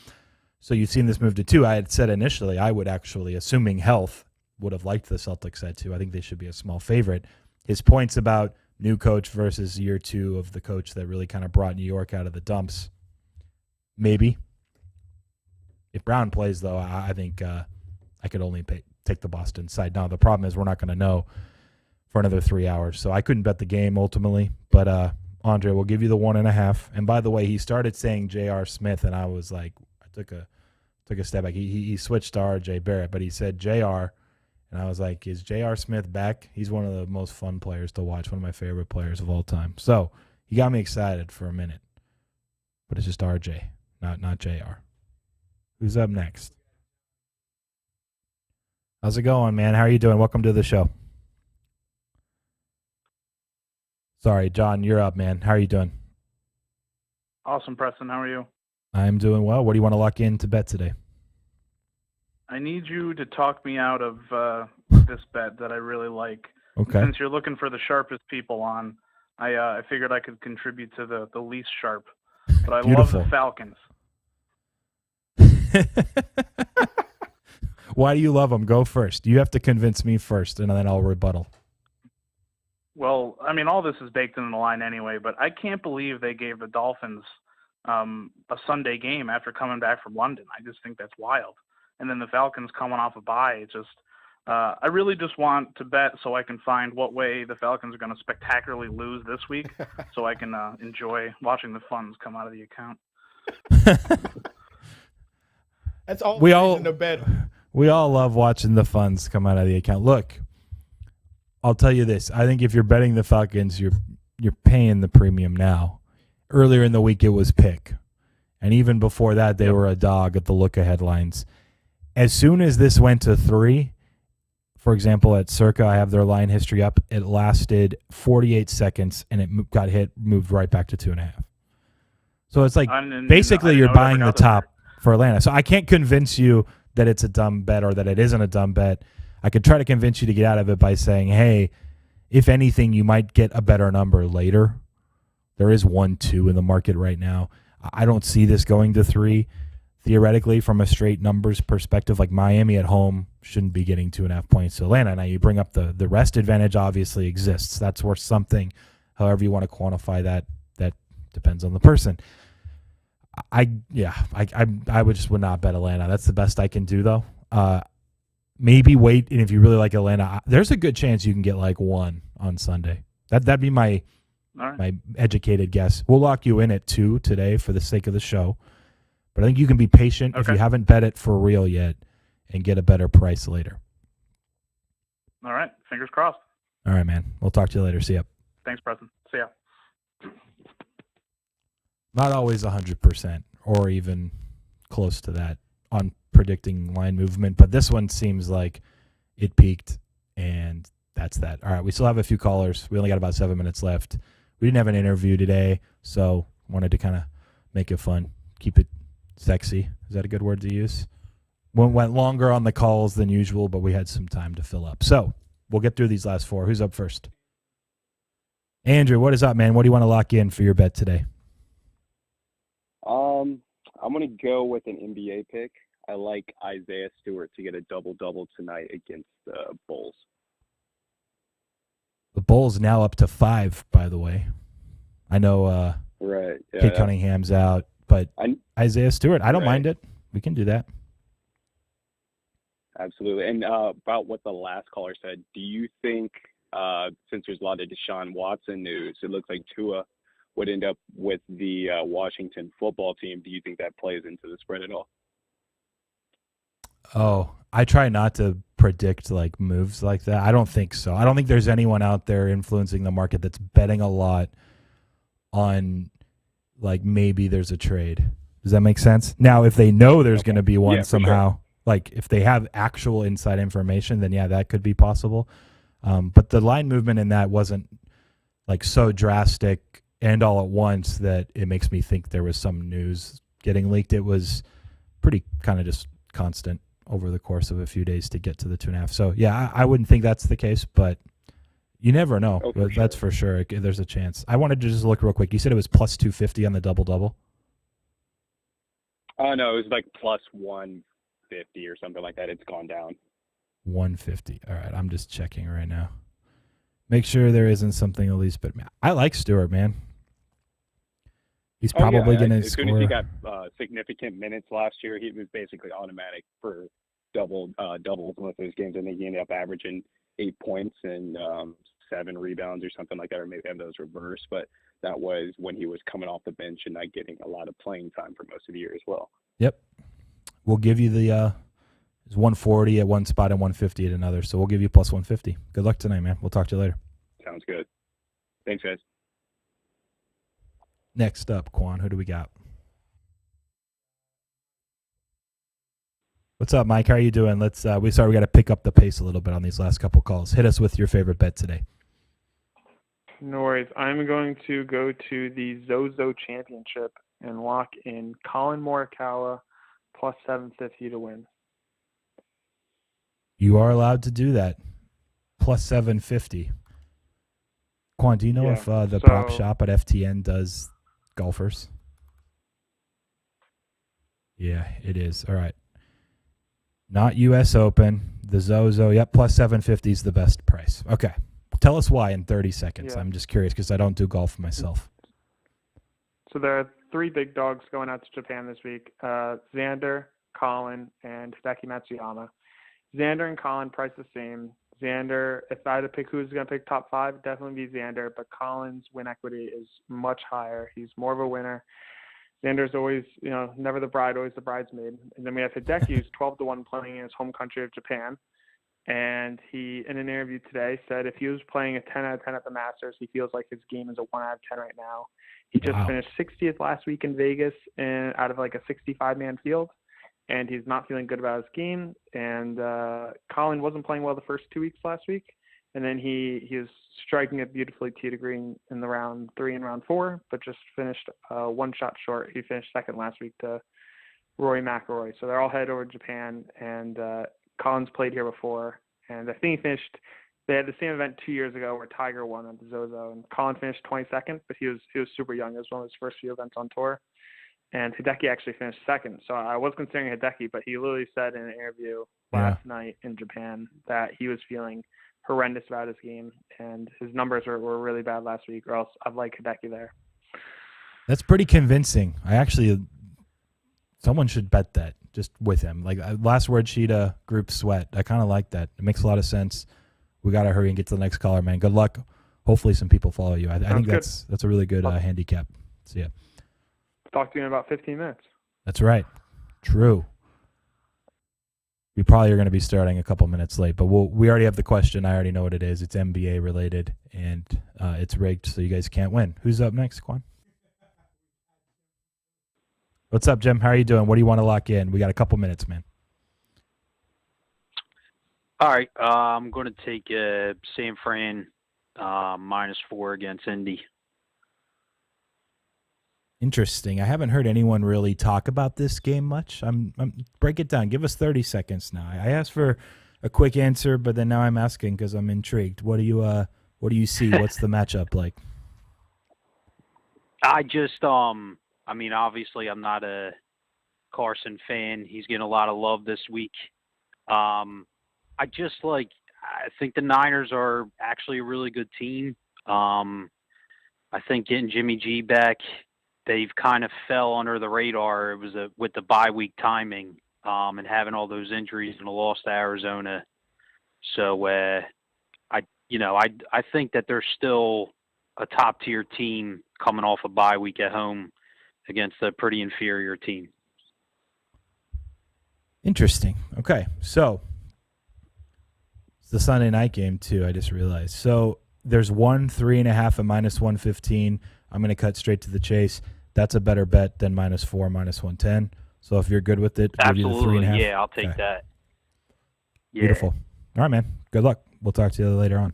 So you've seen this move to 2. I had said initially I would actually, assuming health, would have liked the Celtics at 2. I think they should be a small favorite. His points about new coach versus year 2 of the coach that really kind of brought New York out of the dumps. Maybe. If Brown plays, though, I think I could only take the Boston side. Now, the problem is we're not going to know for another 3 hours. So I couldn't bet the game ultimately, but Andre, we'll give you the 1.5. And by the way, he started saying J.R. Smith, and I was like, I took a step back. He switched to R.J. Barrett, but he said J.R., and I was like, is J.R. Smith back? He's one of the most fun players to watch, one of my favorite players of all time. So he got me excited for a minute, but it's just R.J., not J.R. Who's up next? How's it going, man? How are you doing? Welcome to the show. Sorry, John, you're up, man. How are you doing? Awesome, Preston. How are you? I'm doing well. What do you want to lock in to bet today? I need you to talk me out of this bet that I really like. Okay. Since you're looking for the sharpest people on, I figured I could contribute to the least sharp. But I love the Falcons. Why do you love them? Go first. You have to convince me first, and then I'll rebuttal. Well, I mean, all this is baked into the line anyway, but I can't believe they gave the Dolphins a Sunday game after coming back from London. I just think that's wild. And then the Falcons coming off a bye. I really just want to bet so I can find what way the Falcons are going to spectacularly lose this week so I can enjoy watching the funds come out of the account. That's all we all to bet. We all love watching the funds come out of the account. Look, I'll tell you this. I think if you're betting the Falcons, you're paying the premium now. Earlier in the week, it was pick. And even before that, they were a dog at the look of headlines. As soon as this went to 3, for example, at Circa, I have their line history up. It lasted 48 seconds, and it moved right back to 2.5. So it's like basically you're buying the top for Atlanta. So I can't convince you that it's a dumb bet or that it isn't a dumb bet. I could try to convince you to get out of it by saying, hey, if anything, you might get a better number later. There is 1-2 in the market right now. I don't see this going to 3. Theoretically, from a straight numbers perspective, like Miami at home shouldn't be getting 2.5 points to Atlanta. Now you bring up the rest advantage obviously exists. That's worth something. However you want to quantify that depends on the person. I would not bet Atlanta. That's the best I can do though. Maybe wait, and if you really like Atlanta, there's a good chance you can get like 1 on Sunday. That'd be my educated guess. We'll lock you in at 2 today for the sake of the show. But I think you can be patient if you haven't bet it for real yet and get a better price later. All right. Fingers crossed. All right, man. We'll talk to you later. See ya. Thanks, Preston. See ya. Not always 100% or even close to that on predicting line movement, but this one seems like it peaked, and that's that. All right, we still have a few callers. We only got about 7 minutes left. We didn't have an interview today, so wanted to kind of make it fun, keep it sexy. Is that a good word to use? Went longer on the calls than usual, but we had some time to fill up. So we'll get through these last 4. Who's up first? Andrew, what is up, man? What do you want to lock in for your bet today? I'm going to go with an NBA pick. I like Isaiah Stewart to get a double-double tonight against the Bulls. The Bulls now up to 5, by the way. I know right. Yeah, Kate Cunningham's out, but Isaiah Stewart, I don't mind it. We can do that. Absolutely. And about what the last caller said, do you think, since there's a lot of Deshaun Watson news, it looks like Tua would end up with the Washington football team? Do you think that plays into the spread at all? Oh, I try not to predict like moves like that. I don't think so. I don't think there's anyone out there influencing the market that's betting a lot on like maybe there's a trade. Does that make sense? Now, if they know there's going to be one somehow, sure. Like if they have actual inside information, then yeah, that could be possible. But the line movement in that wasn't like so drastic and all at once that it makes me think there was some news getting leaked. It was pretty kind of just constant over the course of a few days to get to the 2.5. So yeah, I wouldn't think that's the case, but you never know. But that's for sure. There's a chance. I wanted to just look real quick. You said it was plus 250 on the double-double? Oh, no, it was like plus 150 or something like that. It's gone down. 150. All right, I'm just checking right now. Make sure there isn't something at least, but I like Stewart, man. He's probably going to score. As soon as he got significant minutes last year, he was basically automatic for doubles with those games. I think he ended up averaging 8 points and 7 rebounds or something like that, or maybe have those reversed. But that was when he was coming off the bench and not getting a lot of playing time for most of the year as well. Yep. We'll give you the it's 140 at one spot and 150 at another. So we'll give you plus 150. Good luck tonight, man. We'll talk to you later. Sounds good. Thanks, guys. Next up, Qwan, who do we got? What's up, Mike? How are you doing? We got to pick up the pace a little bit on these last couple calls. Hit us with your favorite bet today. No worries. I'm going to go to the Zozo Championship and lock in Colin Morikawa plus 750 to win. You are allowed to do that. Plus 750. Qwan, do you know if the prop shop at FTN does golfers? Yeah, it is. All right. Not U.S. Open. The Zozo. Yep, plus 750 is the best price. Okay. Tell us why in 30 seconds. Yeah. I'm just curious because I don't do golf myself. So there are 3 big dogs going out to Japan this week. Xander, Colin, and Hideki Matsuyama. Xander and Colin priced the same. Xander, if I had to pick who's going to pick top 5, definitely be Xander, but Colin's win equity is much higher. He's more of a winner. Xander's always, never the bride, always the bridesmaid. And then we have Hideki, who's 12-1 playing in his home country of Japan. And he, in an interview today, said if he was playing a 10 out of 10 at the Masters, he feels like his game is a 1 out of 10 right now. He just finished 60th last week in Vegas and out of like a 65-man field. And he's not feeling good about his game. And Colin wasn't playing well the first 2 weeks last week. And then he was striking it beautifully tee to green in the round 3 and round 4, but just finished 1 shot short. He finished second last week to Rory McIlroy. So they're all headed over to Japan. And Colin's played here before. And I think they had the same event 2 years ago where Tiger won at the Zozo. And Colin finished 22nd, but he was super young. It was one of his first few events on tour. And Hideki actually finished second. So I was considering Hideki, but he literally said in an interview last night in Japan that he was feeling horrendous about his game, and his numbers were really bad last week, or else I'd like Hideki there. That's pretty convincing. Someone should bet that just with him. Like last word, Cheetah, group sweat. I kind of like that. It makes a lot of sense. We got to hurry and get to the next caller, man. Good luck. Hopefully some people follow you. I think that's a really good handicap. See ya. Talk to you in about 15 minutes. That's right. True. We probably are going to be starting a couple minutes late, but we already have the question. I already know what it is. It's NBA related, and it's rigged, so you guys can't win. Who's up next, Qwan? What's up, Jim? How are you doing? What do you want to lock in? We got a couple minutes, man. All right. I'm going to take San Fran -4 against Indy. Interesting. I haven't heard anyone really talk about this game much. I'm break it down. Give us 30 seconds now. I asked for a quick answer, but then now I'm asking because I'm intrigued. What do you see? What's the matchup like? I just obviously I'm not a Carson fan. He's getting a lot of love this week. I think the Niners are actually a really good team. I think getting Jimmy G back, they've kind of fell under the radar. It was with the bye week timing and having all those injuries and a loss to Arizona. So I think that they're still a top tier team coming off a bye week at home against a pretty inferior team. Interesting. Okay, so it's the Sunday night game too. I just realized. So there's 3.5 at -115. I'm going to cut straight to the chase. That's a better bet than -4, -110. So if you're good with it, I'll give you the 3.5. Yeah, I'll take that. Yeah. Beautiful. All right, man. Good luck. We'll talk to you later on.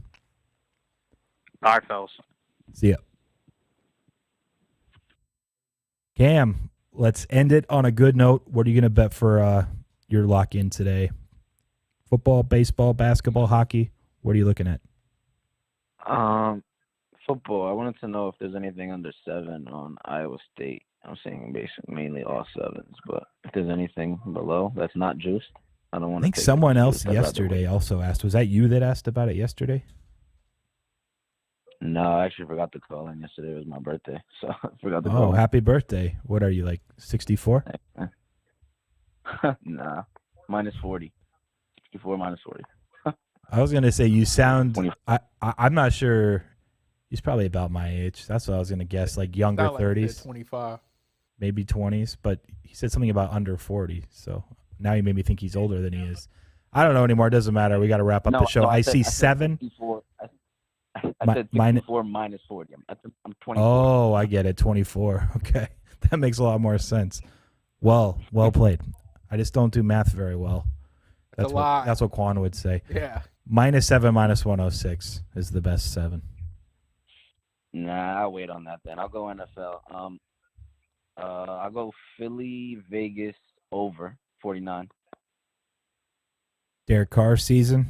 All right, fellas. See ya. Cam, let's end it on a good note. What are you going to bet for your lock-in today? Football, baseball, basketball, hockey? What are you looking at? Football. I wanted to know if there's anything under 7 on Iowa State. I'm saying basically mainly all 7s, but if there's anything below that's not juiced, I don't want to. I think someone else yesterday also asked. Was that you that asked about it yesterday? No, I actually forgot to call in yesterday. It was my birthday, so I forgot to call. Oh, happy birthday. What are you, like 64? Nah, -40. 64 -40. I was going to say you sound I'm not sure. He's probably about my age. That's what I was going to guess, like younger 30s. 25. Maybe 20s, but he said something about under 40. So now you made me think he's older than he is. I don't know anymore. It doesn't matter. We got to wrap up the show. I see 7. I said 64 minus 40. I'm 24. Oh, I get it. 24. Okay. That makes a lot more sense. Well played. I just don't do math very well. That's what Qwan would say. Yeah. -7, -106 is the best 7. Nah, I'll wait on that then. I'll go NFL. I'll go Philly, Vegas over 49. Derek Carr season.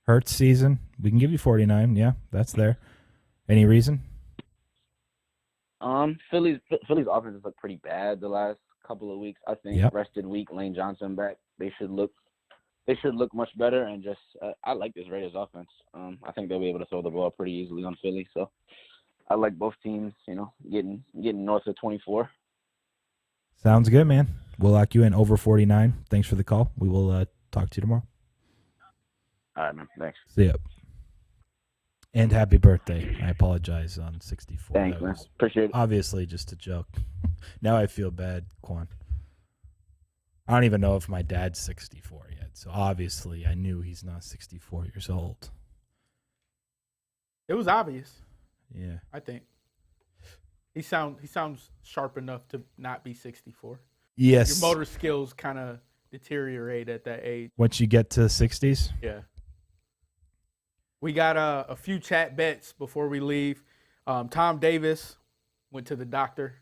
Hurts season. We can give you 49. Yeah, that's there. Any reason? Philly's offense has looked pretty bad the last couple of weeks. I think rested week, Lane Johnson back. They should look much better. And just I like this Raiders offense. I think they'll be able to throw the ball pretty easily on Philly. So I like both teams. Getting north of 24. Sounds good, man. We'll lock you in over 49. Thanks for the call. We will talk to you tomorrow. All right, man. Thanks. See ya. And happy birthday. I apologize on 64. Thanks, man. Appreciate it. Obviously just a joke. Now I feel bad, Qwan. I don't even know if my dad's 64 yet. So obviously I knew he's not 64 years old. It was obvious. Yeah. I think. He sounds sharp enough to not be 64. Yes. Your motor skills kind of deteriorate at that age. Once you get to 60s? Yeah. We got a few chat bets before we leave. Tom Davis went to the doctor.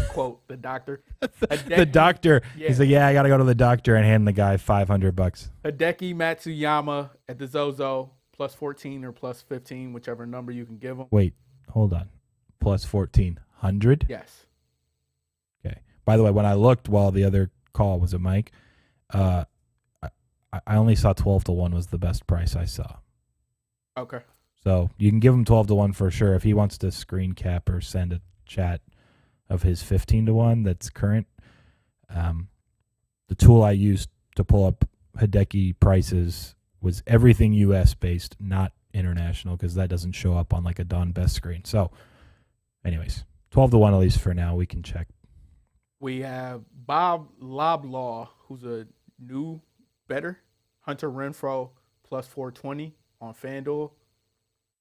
Quote, the doctor. The doctor. Yeah. He's like, I got to go to the doctor and hand the guy $500. Hideki Matsuyama at the Zozo, plus 14 or plus 15, whichever number you can give him. Wait, hold on. Plus 1,400? Yes. Okay. By the way, when I looked while the other call was a Mike, I only saw 12-1 was the best price I saw. Okay. So you can give him 12-1 for sure. If he wants to screen cap or send a chat of his 15-1 that's current, the tool I used to pull up Hideki prices was everything U.S. based, not international, because that doesn't show up on like a Don Best screen. So anyways, 12-1 at least for now. We can check. We have Bob Loblaw, who's a new bettor. Hunter Renfrow, plus 420 on FanDuel.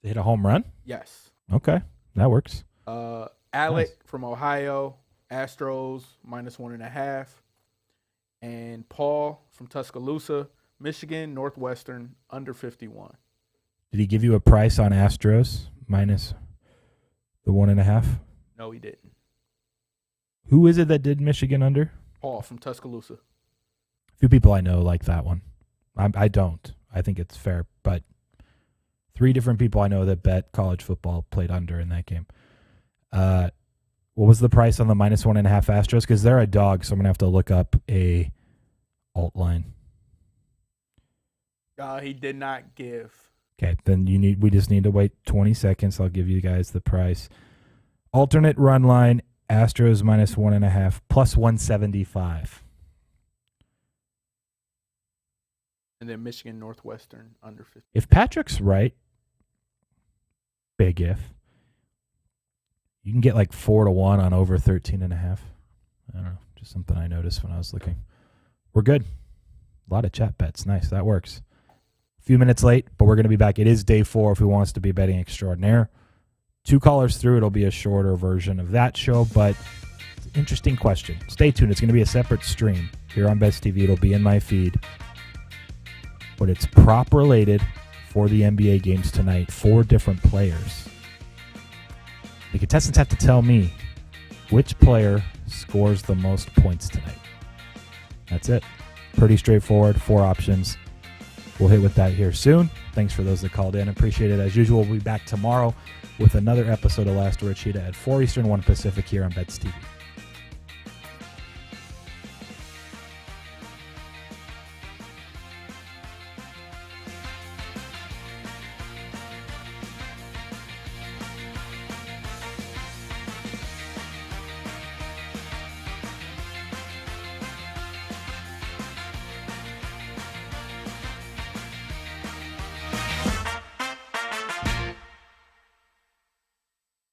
They hit a home run? Yes. Okay, that works. Alec from Ohio, Astros, -1.5. And Paul from Tuscaloosa, Michigan, Northwestern, under 51. Did he give you a price on Astros minus the 1.5? No, he didn't. Who is it that did Michigan under? Paul from Tuscaloosa. A few people I know like that one. I don't. I think it's fair, but 3 different people I know that bet college football played under in that game. What was the price on the -1.5 Astros? Because they're a dog, so I'm gonna have to look up a alt line. He did not give. Okay, then we just need to wait 20 seconds. I'll give you guys the price. Alternate run line, Astros -1.5, plus 175. And then Michigan, Northwestern, under 50. If Patrick's right, big if, you can get like 4-1 on over 13.5. I don't know, just something I noticed when I was looking. We're good. A lot of chat bets. Nice, that works. A few minutes late, but we're going to be back. It is day 4 if who wants to be betting extraordinaire. 2 callers through. It'll be a shorter version of that show, but it's an interesting question. Stay tuned. It's going to be a separate stream here on Best TV. It'll be in my feed. But it's prop related for the NBA games tonight. 4 different players. The contestants have to tell me which player scores the most points tonight. That's it. Pretty straightforward. 4 options. We'll hit with that here soon. Thanks for those that called in. Appreciate it as usual. We'll be back tomorrow with another episode of Last Word Cheetah at 4 Eastern, 1 Pacific here on Bets TV.